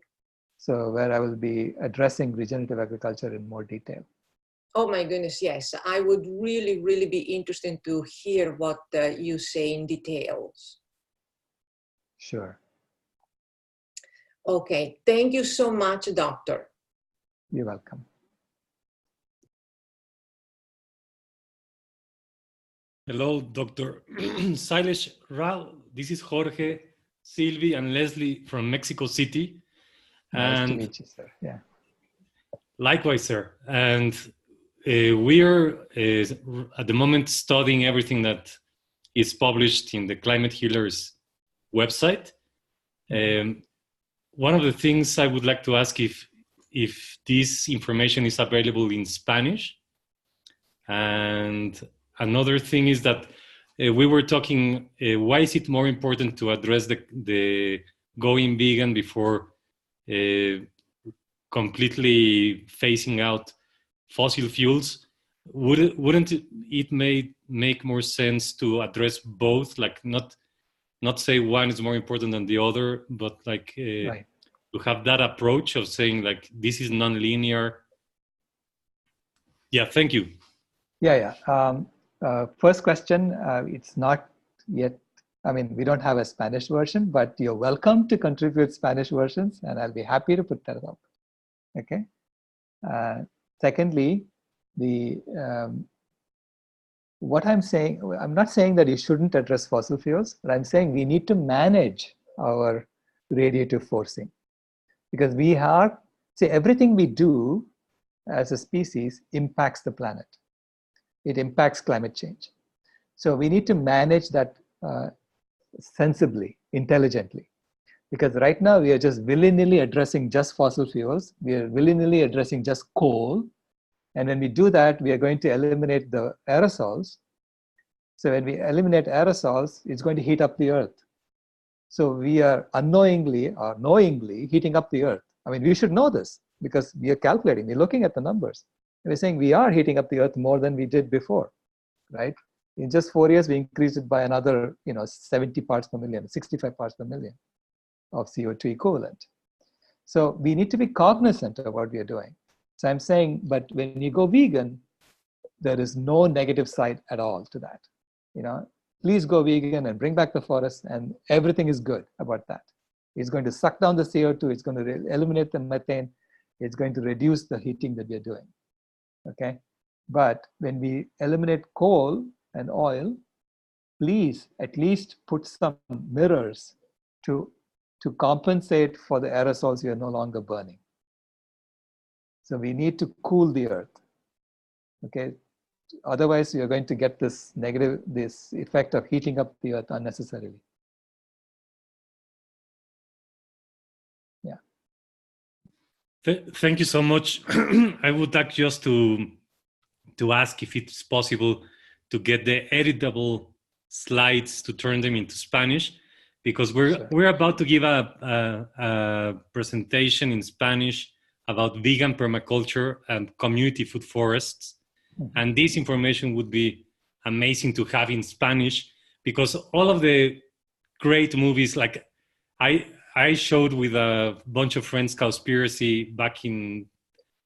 So where I will be addressing regenerative agriculture in more detail. Oh my goodness, yes. I would really, really be interested to hear what you say in details. Sure. Okay. Thank you so much, Doctor. You're welcome. Hello, Dr. Silesh Rao. This is Jorge, Sylvie, and Leslie from Mexico City. Nice to meet you, sir. Yeah. Likewise, sir. And we're at the moment studying everything that is published in the Climate Healers website. One of the things I would like to ask if this information is available in Spanish. And another thing is that we were talking, why is it more important to address the going vegan before completely phasing out fossil fuels? Wouldn't it make more sense to address both, like not say one is more important than the other, but like Right. to have that approach of saying like this is non-linear? Yeah, thank you. Yeah. First question, it's not yet, I mean, we don't have a Spanish version, but you're welcome to contribute Spanish versions, and I'll be happy to put that up. Okay. Secondly, what I'm saying, I'm not saying that you shouldn't address fossil fuels, but I'm saying we need to manage our radiative forcing, because everything we do as a species impacts the planet. It impacts climate change. So we need to manage that sensibly, intelligently. Because right now we are just willy-nilly addressing just fossil fuels. We are willy-nilly addressing just coal. And when we do that, we are going to eliminate the aerosols. So when we eliminate aerosols, it's going to heat up the earth. So we are unknowingly or knowingly heating up the earth. I mean, we should know this because we are calculating, we're looking at the numbers. And we're saying we are heating up the earth more than we did before, right? In just 4 years, we increased it by another 70 parts per million, 65 parts per million of CO2 equivalent. So we need to be cognizant of what we are doing. So I'm saying, but when you go vegan, there is no negative side at all to that. Please go vegan and bring back the forest, and everything is good about that. It's going to suck down the CO2. It's going to eliminate the methane. It's going to reduce the heating that we're doing. Okay. But when we eliminate coal and oil, please at least put some mirrors to compensate for the aerosols we are no longer burning. So we need to cool the earth. Okay. Otherwise, you're going to get this effect of heating up the earth unnecessarily. Yeah. Thank you so much. I would like just to ask if it's possible to get the editable slides to turn them into Spanish, because we're about to give a presentation in Spanish about vegan permaculture and community food forests. And this information would be amazing to have in Spanish, because all of the great movies, like I showed with a bunch of friends Cowspiracy back in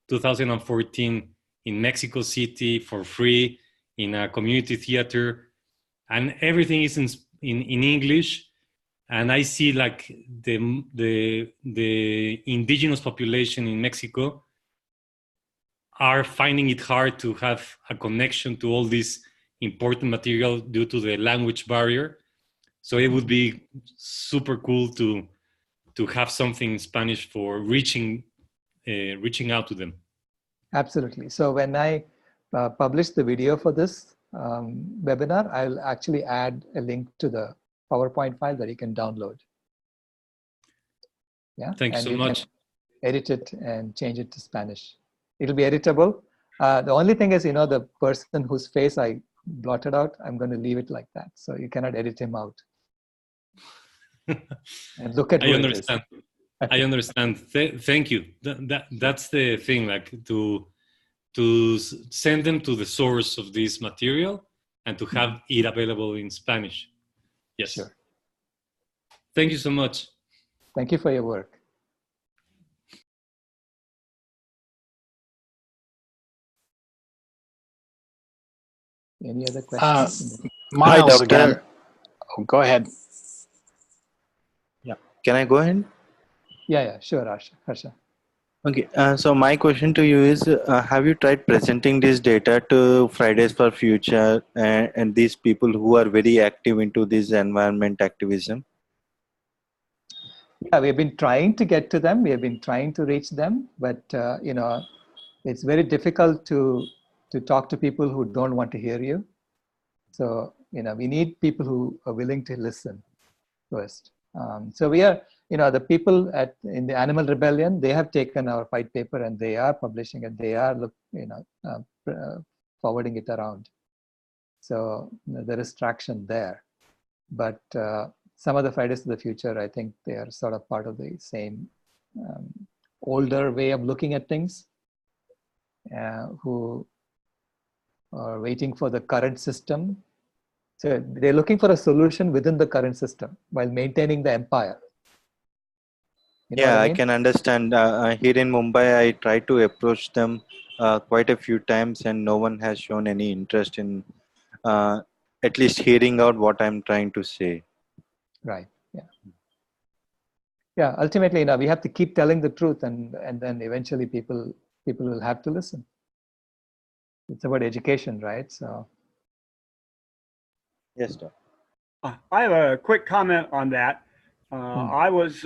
2014 in Mexico City for free in a community theater, and everything is in English. And I see like the indigenous population in Mexico are finding it hard to have a connection to all this important material due to the language barrier. So it would be super cool to have something in Spanish for reaching out to them. Absolutely. So when I publish the video for this webinar, I'll actually add a link to the PowerPoint file that you can download. Yeah. Thank you so much. Edit it and change it to Spanish. It'll be editable. The only thing is, the person whose face I blotted out, I'm going to leave it like that. So you cannot edit him out. And look at. I understand. I understand. Thank you. That's the thing, like to send them to the source of this material and to have it available in Spanish. Yes. Sure. Thank you so much. Thank you for your work. Any other questions? Miles Hi, again. Doctor. Oh, go ahead. Yeah. Can I go ahead? Yeah, sure, Harsha. Okay. So my question to you is, have you tried presenting this data to Fridays for Future and these people who are very active into this environment activism? Yeah, we've been trying to get to them. We have been trying to reach them, but it's very difficult to talk to people who don't want to hear you. So we need people who are willing to listen first. So we are, the people in the Animal Rebellion, they have taken our white paper and they are publishing it. They are forwarding it around. So there is traction there, but some of the Fridays of the Future, I think they are sort of part of the same older way of looking at things, who are waiting for the current system. So they're looking for a solution within the current system while maintaining the empire. I can understand. Here in Mumbai, I tried to approach them quite a few times and no one has shown any interest in at least hearing out what I'm trying to say. Right. Yeah. Ultimately, we have to keep telling the truth, and then eventually people will have to listen. It's about education, right? So. Yes, Doctor. I have a quick comment on that. I was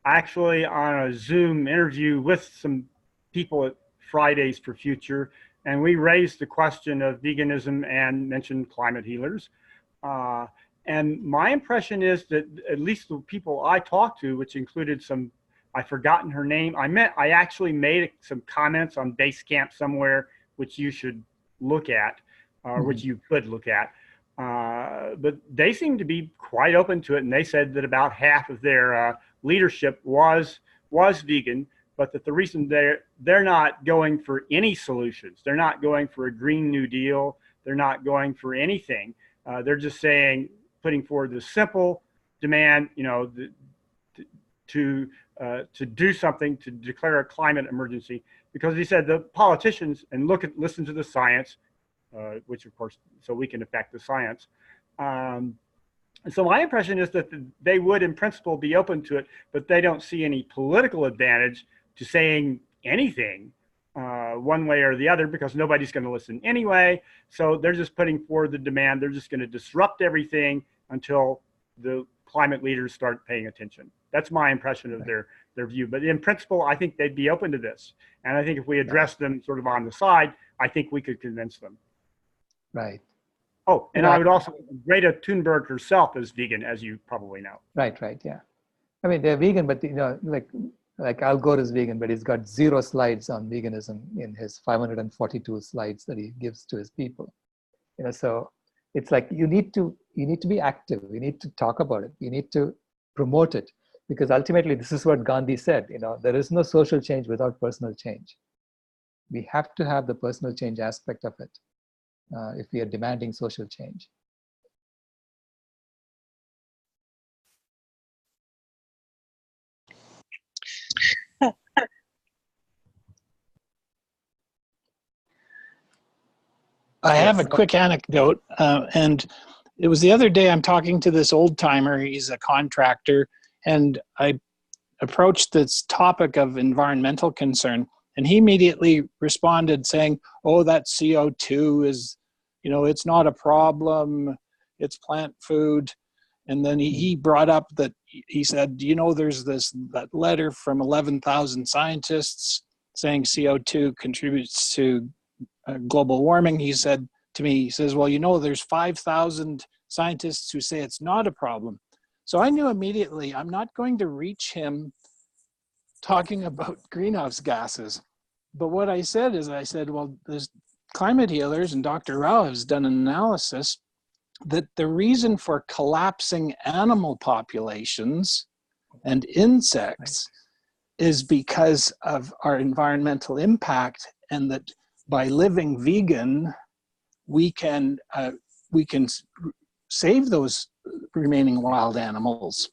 actually on a Zoom interview with some people at Fridays for Future, and we raised the question of veganism and mentioned climate healers. And my impression is that at least the people I talked to, which included some, I've forgotten her name. I actually made some comments on Basecamp somewhere, which you should look at, which you could look at. But they seem to be quite open to it, and they said that about half of their leadership was vegan, but that the reason they're not going for any solutions, they're not going for a Green New Deal, they're not going for anything. They're just putting forward the simple demand, to do something, to declare a climate emergency, because he said the politicians, and listen to the science, which of course, so we can affect the science. So my impression is that they would in principle be open to it, but they don't see any political advantage to saying anything one way or the other, because nobody's going to listen anyway. So they're just putting forward the demand. They're just going to disrupt everything until the climate leaders start paying attention. That's my impression of their view. But in principle, I think they'd be open to this. And I think if we address them sort of on the side, I think we could convince them. Right. Oh, and I would also, Greta Thunberg herself is vegan, as you probably know. Right, yeah. I mean, they're vegan, but like Al Gore is vegan, but he's got 0 slides on veganism in his 542 slides that he gives to his people. So it's like you need to be active. You need to talk about it. You need to promote it. because ultimately this is what Gandhi said, there is no social change without personal change. We have to have the personal change aspect of it if we are demanding social change. I have a quick anecdote, and it was the other day. I'm talking to this old timer. He's a contractor, and I approached this topic of environmental concern, and he immediately responded saying, "Oh, that CO2 is, it's not a problem. It's plant food." And then he brought up that he said, there's that letter from 11,000 scientists saying CO2 contributes to global warming. He said to me, he says, well, there's 5,000 scientists who say it's not a problem. So I knew immediately I'm not going to reach him talking about greenhouse gases. But what I said, well, there's climate healers, and Dr. Rao has done an analysis that the reason for collapsing animal populations and insects is because of our environmental impact, and that by living vegan, we can save those remaining wild animals.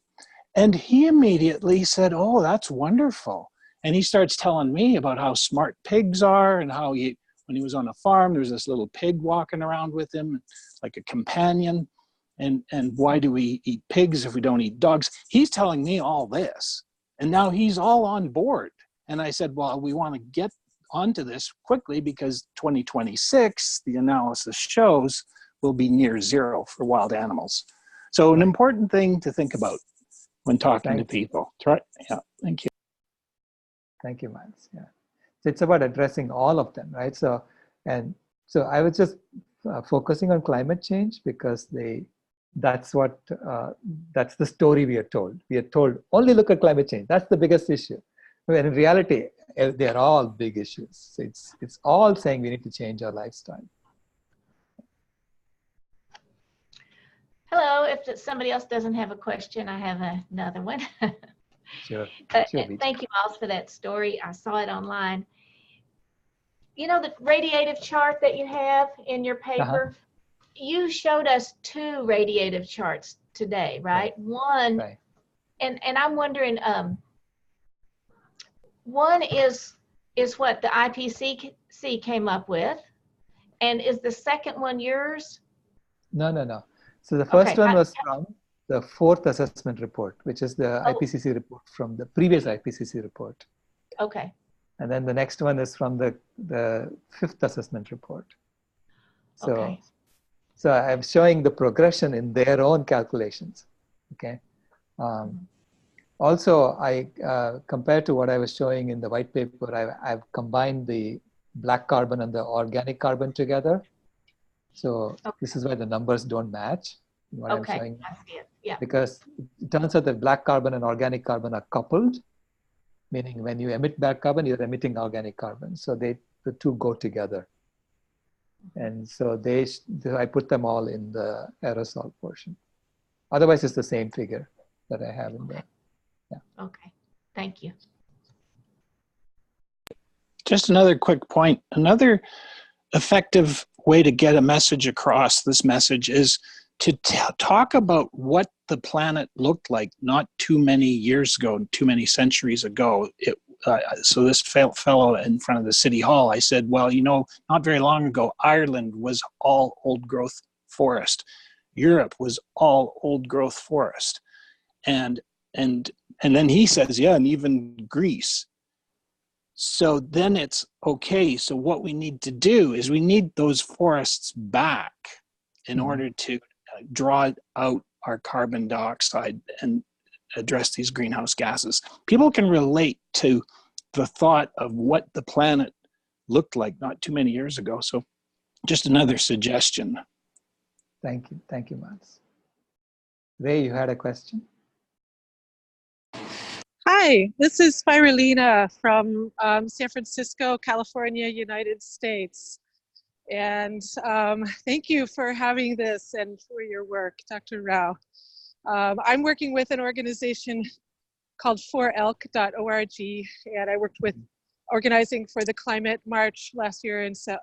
And he immediately said, "Oh, that's wonderful." And he starts telling me about how smart pigs are, and how when he was on a farm, there was this little pig walking around with him, like a companion. And why do we eat pigs if we don't eat dogs? He's telling me all this. And now he's all on board. And I said, well, we want to get onto this quickly, because 2026, the analysis shows, will be near zero for wild animals. So an important thing to think about when talking to people. Right? Yeah, thank you. Thank you, Miles. Yeah, so it's about addressing all of them, right? So I was just focusing on climate change because that's the story we are told. We are told only look at climate change. That's the biggest issue. When in reality, they're all big issues. So it's all saying we need to change our lifestyle. Hello, if somebody else doesn't have a question, I have another one. Sure. Thank you, Miles, for that story. I saw it online. The radiative chart that you have in your paper, you showed us 2 radiative charts today, right? One, and I'm wondering, one is what the IPCC came up with, and is the second one yours? No. So the first one was from the 4th assessment report, which is the IPCC report from the previous IPCC report. Okay. And then the next one is from the 5th assessment report. So I'm showing the progression in their own calculations. Okay. Also, compared to what I was showing in the white paper, I've combined the black carbon and the organic carbon together. So this is why the numbers don't match in what I'm showing. I see it. Yeah. Because it turns out that black carbon and organic carbon are coupled, meaning when you emit black carbon, you're emitting organic carbon. So the 2 go together. And so I put them all in the aerosol portion. Otherwise, it's the same figure that I have in there. Yeah. Okay. Thank you. Just another quick point. Another effective way to get a message across, this message, is to talk about what the planet looked like not too many years ago, too many centuries ago. So this fellow in front of the city hall, I said, well, not very long ago, Ireland was all old growth forest. Europe was all old growth forest. And then he says, yeah, and even Greece. So then it's okay. So what we need to do is we need those forests back in order to draw out our carbon dioxide and address these greenhouse gases. People can relate to the thought of what the planet looked like not too many years ago. So just another suggestion. Thank you, Miles. Ray, you had a question? Hi, this is Spirulina from San Francisco, California, United States. And thank you for having this and for your work, Dr. Rao. I'm working with an organization called forelk.org, and I worked with organizing for the climate march last year in San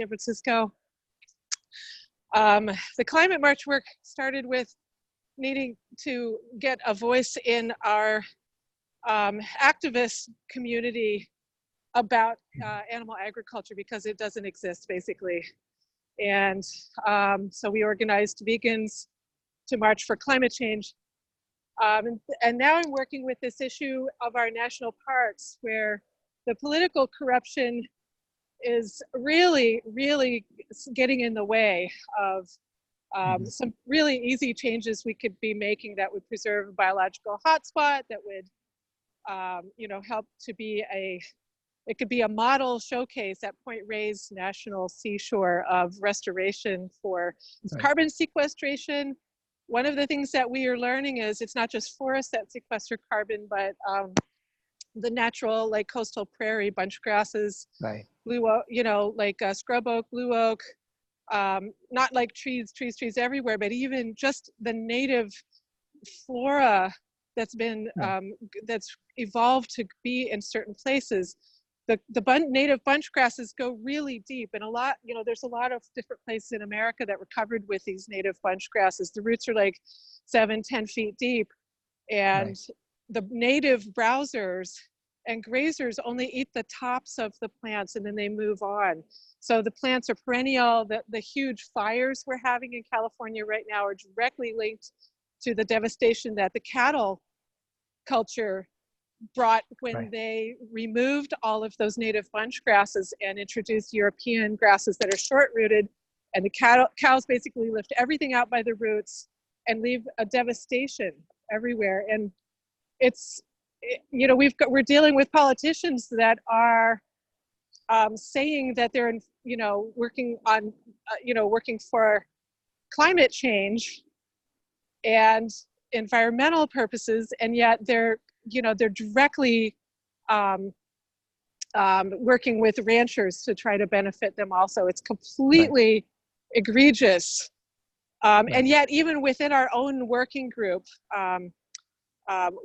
Francisco. The climate march work started with needing to get a voice in our activist community about animal agriculture because it doesn't exist basically. And so we organized vegans to march for climate change. And now I'm working with this issue of our national parks where the political corruption is really, really getting in the way of some really easy changes we could be making that would preserve a biological hotspot, that would, help to be it could be a model showcase at Point Reyes National Seashore of restoration for carbon sequestration. One of the things that we are learning is it's not just forests that sequester carbon, but the natural, like coastal prairie bunch grasses, blue oak, like scrub oak, blue oak, not like trees everywhere, but even just the native flora that's been that's evolved to be in certain places. The native bunch grasses go really deep, and there's a lot of different places in America that were covered with these native bunch grasses. The roots are like 7-10 feet deep, and the native browsers and grazers only eat the tops of the plants and then they move on. So the plants are perennial. The huge fires we're having in California right now are directly linked to the devastation that the cattle culture brought when they removed all of those native bunch grasses and introduced European grasses that are short-rooted, and the cows basically lift everything out by the roots and leave a devastation everywhere. And we're dealing with politicians that are saying that they're working for climate change and environmental purposes, and yet they're directly working with ranchers to try to benefit them also. It's completely egregious. And yet even within our own working group,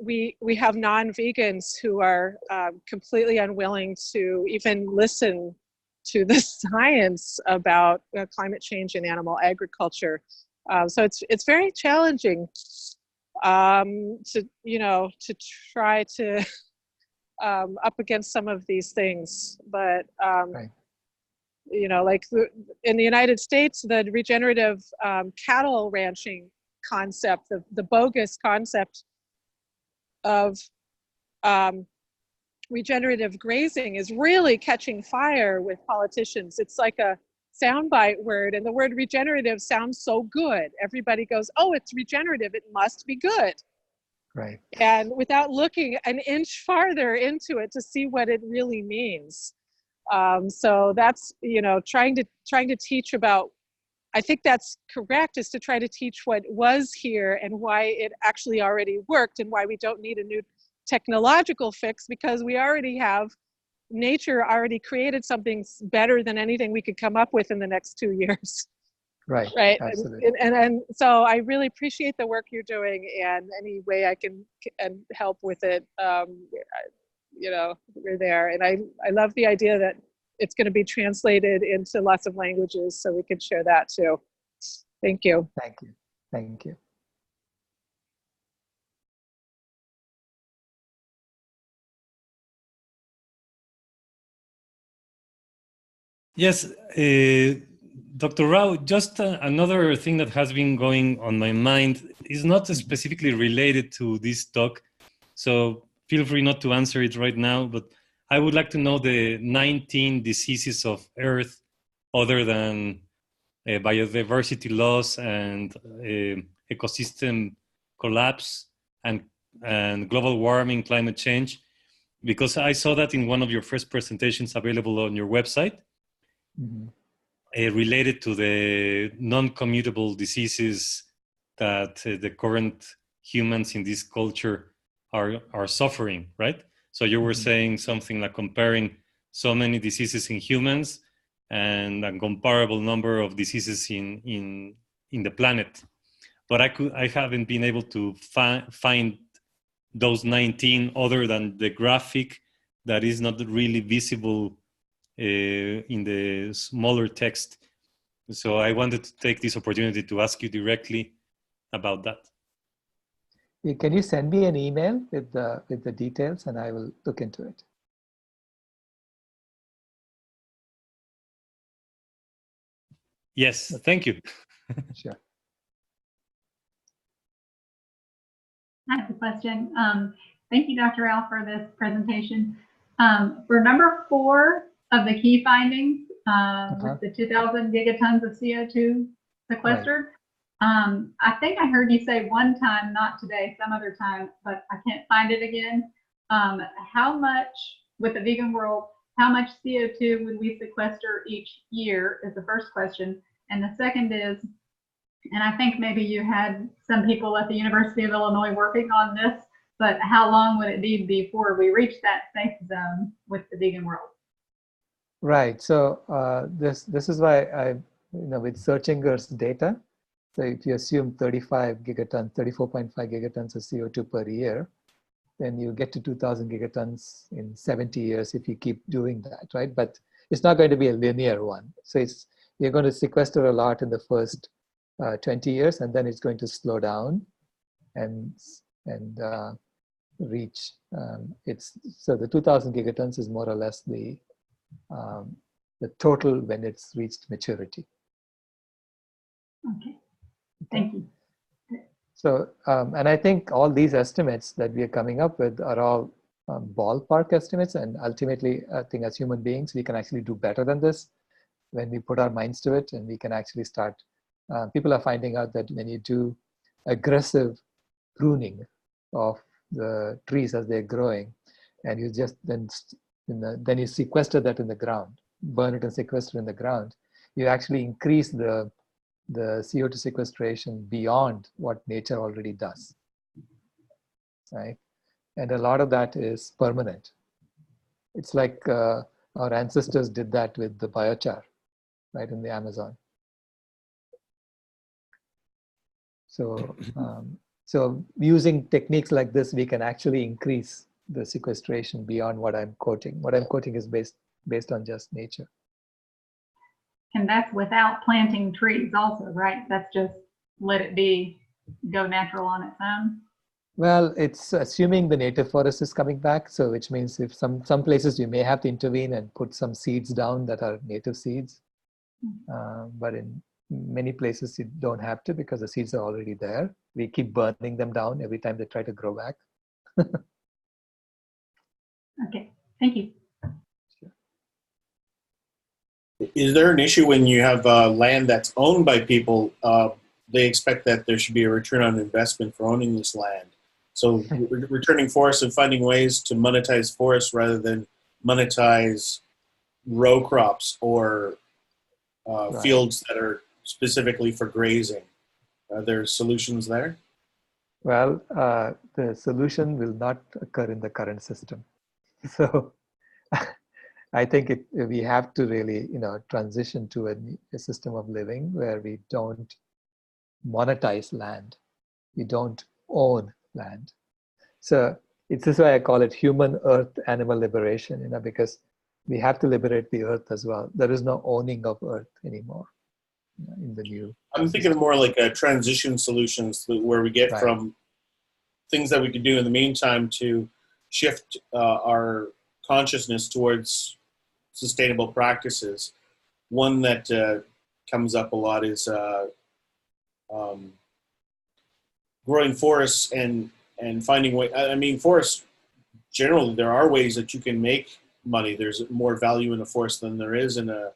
we have non-vegans who are completely unwilling to even listen to the science about climate change and animal agriculture. So it's very challenging to try to up against some of these things, but like in the United States, the regenerative cattle ranching concept, the bogus concept of regenerative grazing is really catching fire with politicians. It's like a soundbite word, and the word regenerative sounds so good. Everybody goes, oh, it's regenerative, it must be good. Right. And without looking an inch farther into it to see what it really means. So that's, trying to teach about, I think that's correct, is to try to teach what was here and why it actually already worked and why we don't need a new technological fix, because we already have, nature already created something better than anything we could come up with in the next 2 years. Right. Absolutely. And so I really appreciate the work you're doing, and any way I can help with it, we're there. And I love the idea that it's going to be translated into lots of languages so we can share that too. Thank you. Thank you. Thank you. Yes, Dr. Rao, just another thing that has been going on my mind is not specifically related to this talk, so feel free not to answer it right now, but I would like to know the 19 diseases of Earth other than biodiversity loss and ecosystem collapse and global warming, climate change, because I saw that in one of your first presentations available on your website. Related to the non-commutable diseases that the current humans in this culture are suffering, right? So you were saying something like comparing so many diseases in humans and a comparable number of diseases in the planet. But I haven't been able to find those 19 other than the graphic that is not really visible in the smaller text. So I wanted to take this opportunity to ask you directly about that. Can you send me an email with the details, and I will look into it. Yes, thank you. Sure. I have a question. Thank you, Dr. Al, for this presentation. For number 4 of the key findings, with the 2,000 gigatons of CO2 sequestered, I think I heard you say one time, not today, some other time, but I can't find it again. How much, with the vegan world, how much CO2 would we sequester each year is the first question. And the second is, and I think maybe you had some people at the University of Illinois working on this, but how long would it be before we reach that safe zone with the vegan world? Right. So this is why with Searchinger's data, so if you assume 34.5 gigatons of CO2 per year, then you get to 2,000 gigatons in 70 years if you keep doing that, right? But it's not going to be a linear one. So you're going to sequester a lot in the first 20 years, and then it's going to slow down and reach so the 2,000 gigatons is more or less the total when it's reached maturity. Okay, thank you. So, and I think all these estimates that we are coming up with are all ballpark estimates, and ultimately, I think as human beings, we can actually do better than this when we put our minds to it, and we can actually start. People are finding out that when you do aggressive pruning of the trees as they're growing, and you just then you sequester that in the ground, burn it and sequester in the ground, you actually increase the CO2 sequestration beyond what nature already does, right? And a lot of that is permanent. It's like our ancestors did that with the biochar, right, in the Amazon. So, so using techniques like this, we can actually increase the sequestration beyond what I'm quoting. What I'm quoting is based on just nature. And that's without planting trees also, right? That's just let it be, go natural on its own? Well, it's assuming the native forest is coming back. So which means if some places you may have to intervene and put some seeds down that are native seeds. But in many places you don't have to because the seeds are already there. We keep burning them down every time they try to grow back. Okay, thank you. Is there an issue when you have land that's owned by people? They expect that there should be a return on investment for owning this land. So returning forests and finding ways to monetize forests rather than monetize row crops or fields that are specifically for grazing. Are there solutions there? Well, the solution will not occur in the current system. So I think we have to really, transition to a system of living where we don't monetize land. We don't own land. So this is why I call it human earth animal liberation, because we have to liberate the earth as well. There is no owning of earth anymore in the new. I'm thinking of more like transition solutions where we get from things that we could do in the meantime to shift our consciousness towards sustainable practices. One that comes up a lot is growing forests and finding ways. I mean, forests generally, there are ways that you can make money. There's more value in a forest than there is in a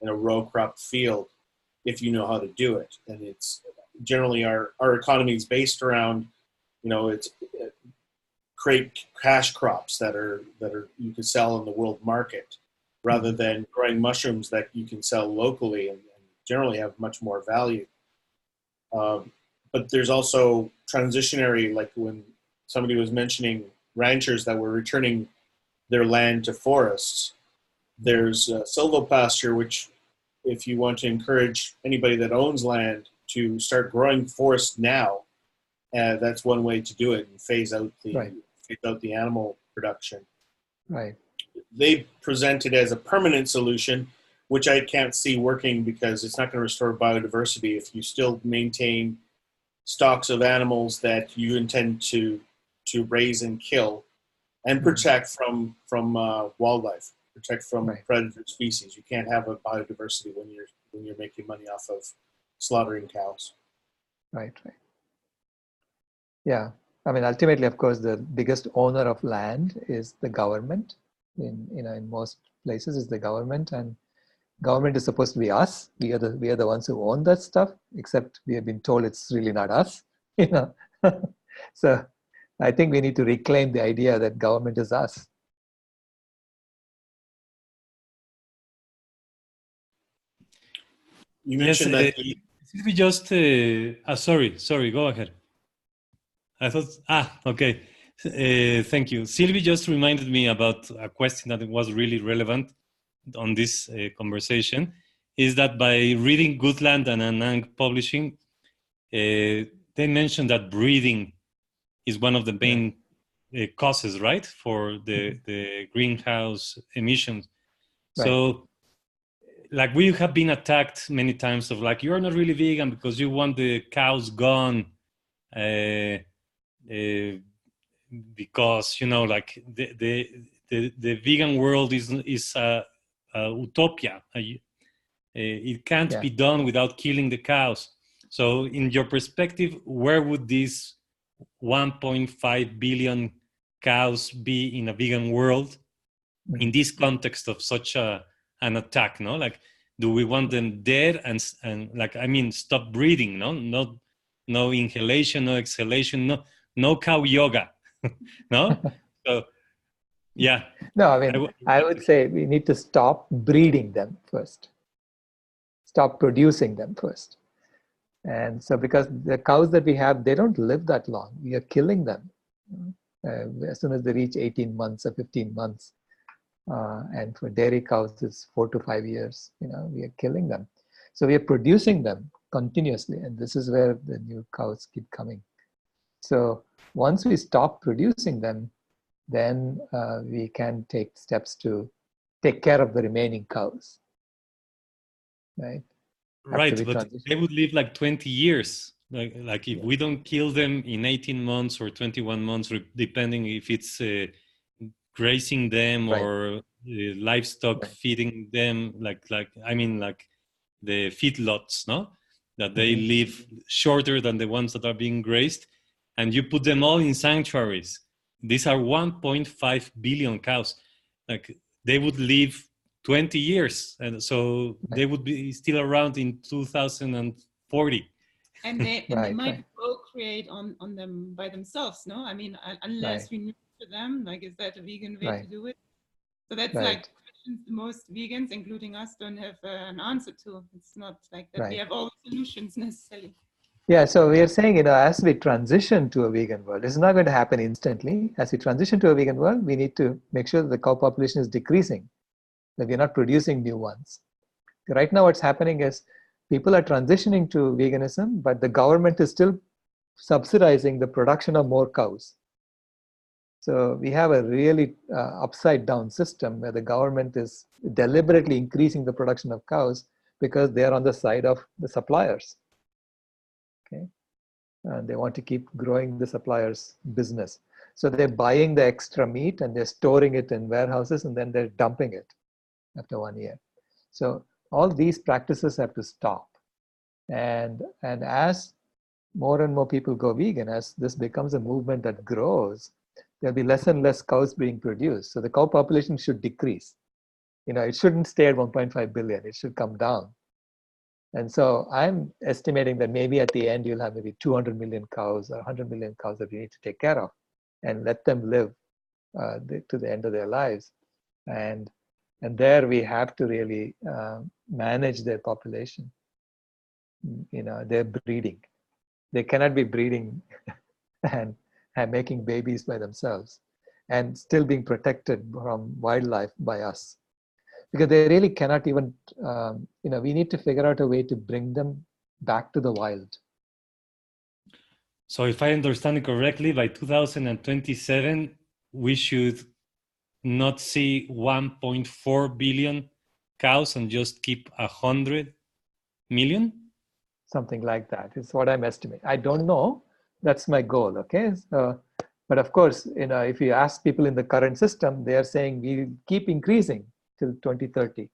row crop field if you know how to do it. And it's generally our economy is based around, it's create cash crops that are you can sell in the world market, rather than growing mushrooms that you can sell locally and generally have much more value. But there's also transitionary, like when somebody was mentioning ranchers that were returning their land to forests. There's silvopasture, which if you want to encourage anybody that owns land to start growing forests now, That's one way to do it and phase out Right. the animal production. Right. They present it as a permanent solution, which I can't see working because it's not going to restore biodiversity if you still maintain stocks of animals that you intend to raise and kill and protect from wildlife, protect from Right. predator species. You can't have a biodiversity when you're making money off of slaughtering cows. Right. Right. Yeah. I mean, ultimately, of course, the biggest owner of land is the government. In most places, is the government, and government is supposed to be us. We are the ones who own that stuff. Except we have been told it's really not us. So I think we need to reclaim the idea that government is us. You mentioned that. We just sorry, go ahead. I thought, okay. Thank you. Sylvie just reminded me about a question that was really relevant on this conversation, is that by reading Goodland and Anand Publishing, they mentioned that breeding is one of the main causes, right, for the greenhouse emissions. Right. So, like, we have been attacked many times of like, you're not really vegan because you want the cows gone. Because like the vegan world is a utopia. It can't be done without killing the cows. So, in your perspective, where would these 1.5 billion cows be in a vegan world in this context of such an attack? No, like, do we want them dead and like, I mean, stop breeding? No inhalation, no exhalation, no cow yoga. No? So, yeah. No, I mean, I would say we need to stop breeding them first. Stop producing them first. And so, because the cows that we have, they don't live that long. We are killing them as soon as they reach 18 months or 15 months. And for dairy cows, it's 4 to 5 years. We are killing them. So we are producing them continuously. And this is where the new cows keep coming. So once we stop producing them, then we can take steps to take care of the remaining cows. Right? Right, but they would live like 20 years. Like if we don't kill them in 18 months or 21 months, depending if it's grazing them or livestock feeding them, like the feedlots, no? That they live shorter than the ones that are being grazed, and you put them all in sanctuaries. These are 1.5 billion cows. Like, they would live 20 years, and so they would be still around in 2040. And they might procreate on them by themselves, no? I mean, unless we nurture them, like, is that a vegan way to do it? So that's like questions most vegans, including us, don't have an answer to. It's not like that we have all the solutions necessarily. Yeah, so we are saying, as we transition to a vegan world, this is not going to happen instantly. As we transition to a vegan world, we need to make sure that the cow population is decreasing, that we're not producing new ones. Right now, what's happening is people are transitioning to veganism, but the government is still subsidizing the production of more cows. So we have a really upside down system where the government is deliberately increasing the production of cows because they're on the side of the suppliers. Okay, and they want to keep growing the suppliers' business. So they're buying the extra meat and they're storing it in warehouses and then they're dumping it after 1 year. So all these practices have to stop. And as more and more people go vegan, as this becomes a movement that grows, there'll be less and less cows being produced. So the cow population should decrease. It shouldn't stay at 1.5 billion. It should come down. And so I'm estimating that maybe at the end, you'll have maybe 200 million cows or 100 million cows that you need to take care of and let them live to the end of their lives. And there we have to really manage their population. Their breeding. They cannot be breeding and making babies by themselves and still being protected from wildlife by us. Because they really cannot even, we need to figure out a way to bring them back to the wild. So if I understand it correctly, by 2027, we should not see 1.4 billion cows and just keep 100 million? Something like that is what I'm estimating. I don't know. That's my goal, okay? So, but of course, if you ask people in the current system, they are saying we'll keep increasing till 2030.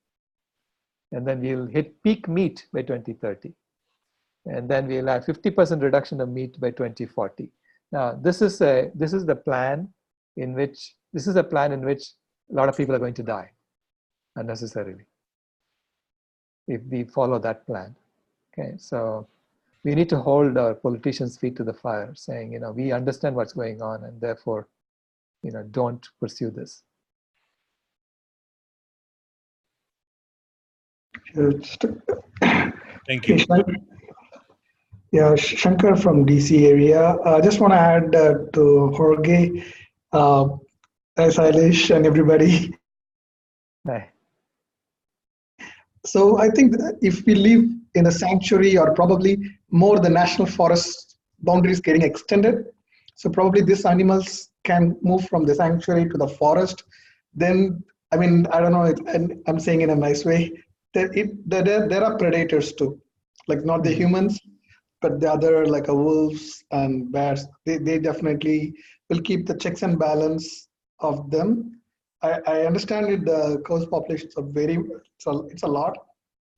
And then we'll hit peak meat by 2030. And then we'll have 50% reduction of meat by 2040. Now, this is the plan in which a lot of people are going to die unnecessarily if we follow that plan. Okay, so we need to hold our politicians' feet to the fire, saying, we understand what's going on, and therefore, don't pursue this. Thank you. Yeah, Shankar from DC area. I just want to add to Jorge, Sailesh, and everybody. Right. So I think that if we live in a sanctuary, or probably more, the national forest boundaries getting extended, so probably these animals can move from the sanctuary to the forest. Then, I mean, I don't know, and I'm saying in a nice way, there are predators too, like not the humans, but the other, like wolves and bears. They definitely will keep the checks and balance of them. I understand it, the cows populations are it's a lot,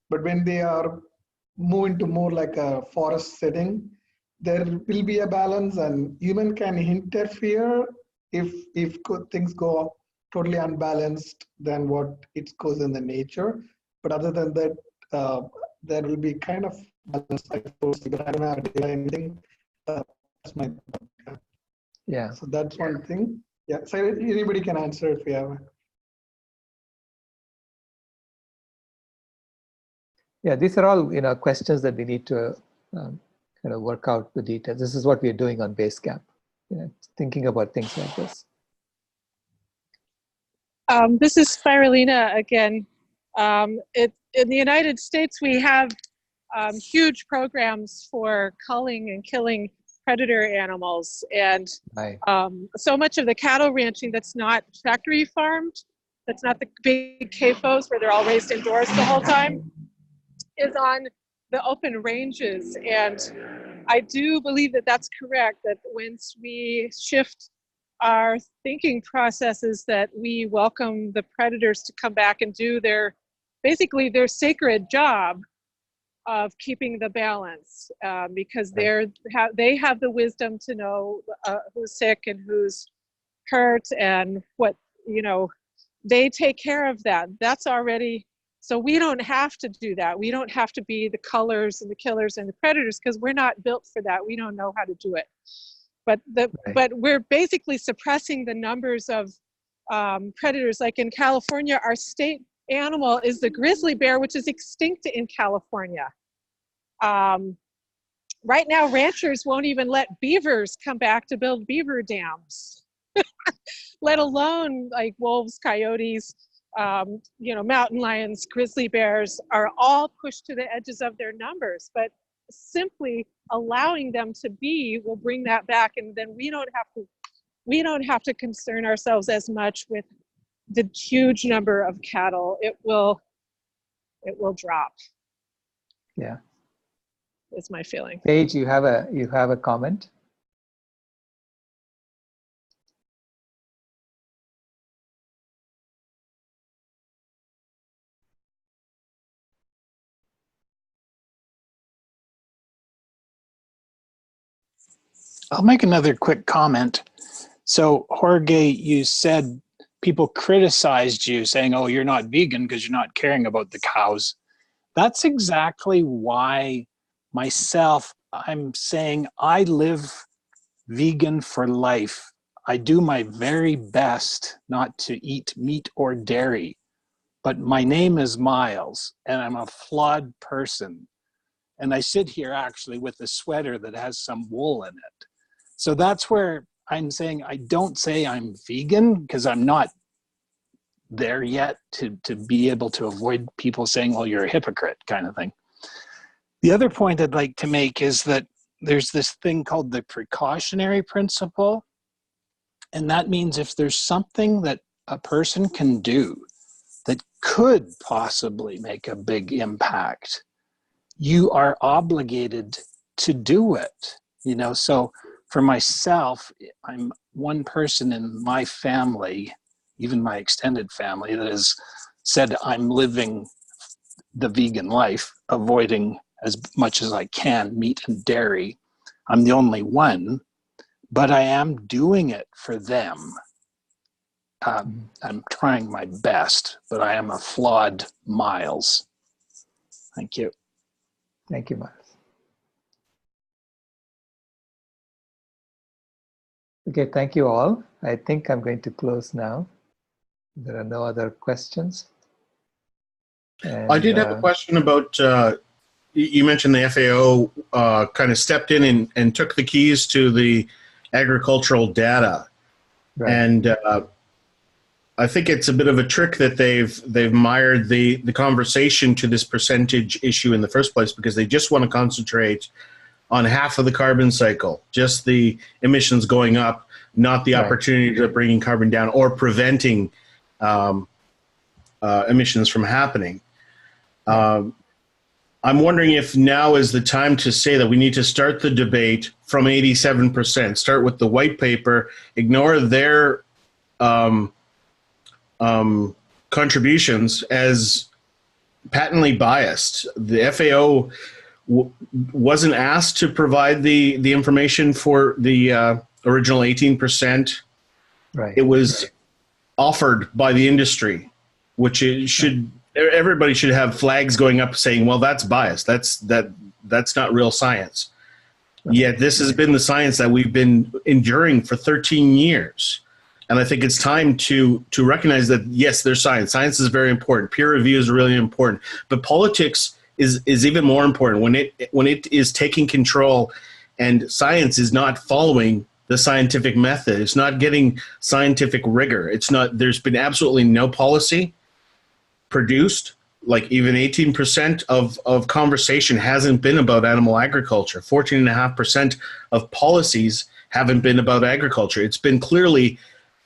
but when they are moving to more like a forest setting, there will be a balance, and human can interfere if things go totally unbalanced than what it goes in the nature. But other than that, there will be kind of balance. I suppose, but I don't have data anything. That's my yeah. So that's one thing. Yeah, so anybody can answer if you have. Yeah, these are all questions that we need to kind of work out the details. This is what we are doing on Basecamp, thinking about things like this. This is Spirulina again. In the United States, we have huge programs for culling and killing predator animals, and right. So much of the cattle ranching that's not factory farmed, that's not the big CAFOs where they're all raised indoors the whole time, is on the open ranges. And I do believe that that's correct, that once we shift our thinking processes, that we welcome the predators to come back and do basically their sacred job of keeping the balance, because they have the wisdom to know who's sick and who's hurt, and what, they take care of that. That's already, so we don't have to do that. We don't have to be the cullers and the killers and the predators, because we're not built for that. We don't know how to do it. But but we're basically suppressing the numbers of predators. Like in California, our state animal is the grizzly bear, which is extinct in California. Right now, ranchers won't even let beavers come back to build beaver dams, let alone like wolves, coyotes, mountain lions, grizzly bears are all pushed to the edges of their numbers. But simply allowing them to be will bring that back, and then we don't have to concern ourselves as much with the huge number of cattle. It will drop. Yeah, is my feeling. Paige, you have a comment? I'll make another quick comment. So Jorge, you said people criticized you saying, oh, you're not vegan because you're not caring about the cows. That's exactly why I'm saying I live vegan for life. I do my very best not to eat meat or dairy, but my name is Miles and I'm a flawed person. And I sit here actually with a sweater that has some wool in it. So that's where I'm saying I don't say I'm vegan, because I'm not there yet to be able to avoid people saying, well, you're a hypocrite kind of thing. The other point I'd like to make is that there's this thing called the precautionary principle. And that means if there's something that a person can do that could possibly make a big impact, you are obligated to do it. You know, so for myself, I'm one person in my family, even my extended family, that has said I'm living the vegan life, avoiding as much as I can meat and dairy. I'm the only one, but I am doing it for them. I'm trying my best, but I am a flawed Miles. Thank you. Thank you, Miles. Okay, thank you all. I think I'm going to close now. There are no other questions. And, I did have a question about, you mentioned the FAO kind of stepped in and took the keys to the agricultural data. Right. And I think it's a bit of a trick that they've mired the conversation to this percentage issue in the first place, because they just want to concentrate on half of the carbon cycle, just the emissions going up, not the opportunity of bringing carbon down or preventing emissions from happening. I'm wondering if now is the time to say that we need to start the debate from 87%, start with the white paper, ignore their contributions as patently biased. The FAO wasn't asked to provide the information for the original 18%. Right. It was offered by the industry, which it should. Everybody should have flags going up saying, "Well, that's biased. That's not real science." Right. Yet this has been the science that we've been enduring for 13 years. And I think it's time to recognize that, yes, there's science. Science is very important. Peer review is really important. But politics is even more important when it is taking control and science is not following the scientific method. It's not getting scientific rigor. There's been absolutely no policy produced. Like even 18% of conversation hasn't been about animal agriculture. 14.5% of policies haven't been about agriculture. It's been clearly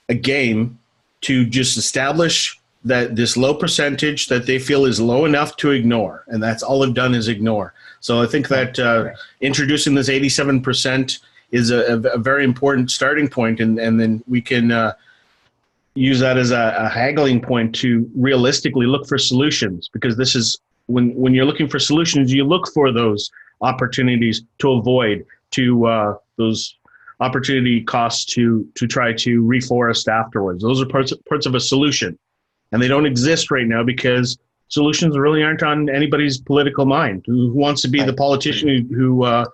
a game to just establish that this low percentage that they feel is low enough to ignore, and that's all they've done is ignore. So I think that introducing this 87% is a very important starting point, and then we can use that as a haggling point to realistically look for solutions, because this is when you're looking for solutions, you look for those opportunities to avoid, to those opportunity costs to try to reforest afterwards. Those are parts of a solution, and they don't exist right now because solutions really aren't on anybody's political mind. Who wants to be the politician who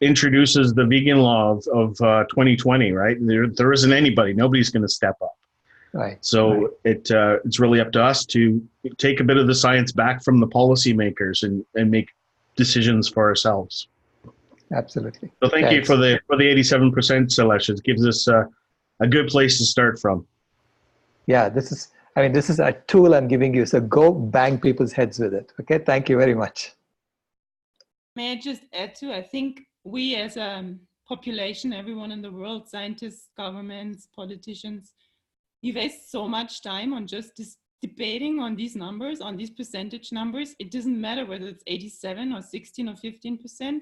introduces the vegan law of 2020? Right? There isn't anybody. Nobody's going to step up. Right. So it's really up to us to take a bit of the science back from the policymakers and make decisions for ourselves. Absolutely. So thank you for the 87%, Selesh. It gives us a good place to start from. Yeah, this is a tool I'm giving you. So go bang people's heads with it. Okay, thank you very much. May I just add to, I think we as a population, everyone in the world, scientists, governments, politicians, you waste so much time on just debating on these numbers, on these percentage numbers. It doesn't matter whether it's 87 or 16 or 15%.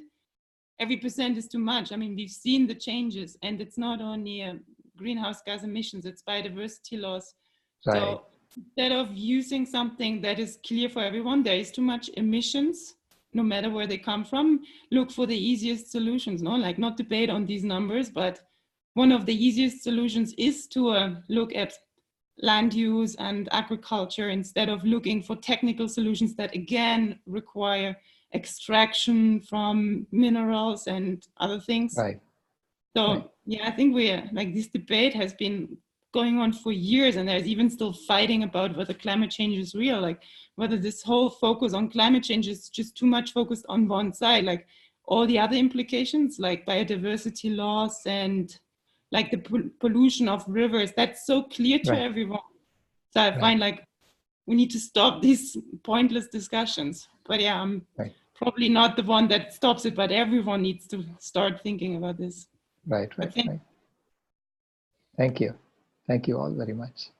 Every percent is too much. I mean, we've seen the changes, and it's not only greenhouse gas emissions, it's biodiversity loss. Right. So instead of using something that is clear for everyone, there is too much emissions, no matter where they come from, look for the easiest solutions, like not debate on these numbers, but one of the easiest solutions is to look at land use and agriculture instead of looking for technical solutions that again require extraction from minerals and other things. Right. So yeah, I think this debate has been going on for years, and there's even still fighting about whether climate change is real, like whether this whole focus on climate change is just too much focused on one side, like all the other implications like biodiversity loss and like the pollution of rivers, that's so clear to everyone. So I find like we need to stop these pointless discussions. But yeah, I'm probably not the one that stops it, but everyone needs to start thinking about this. Right. Thank you. Thank you all very much.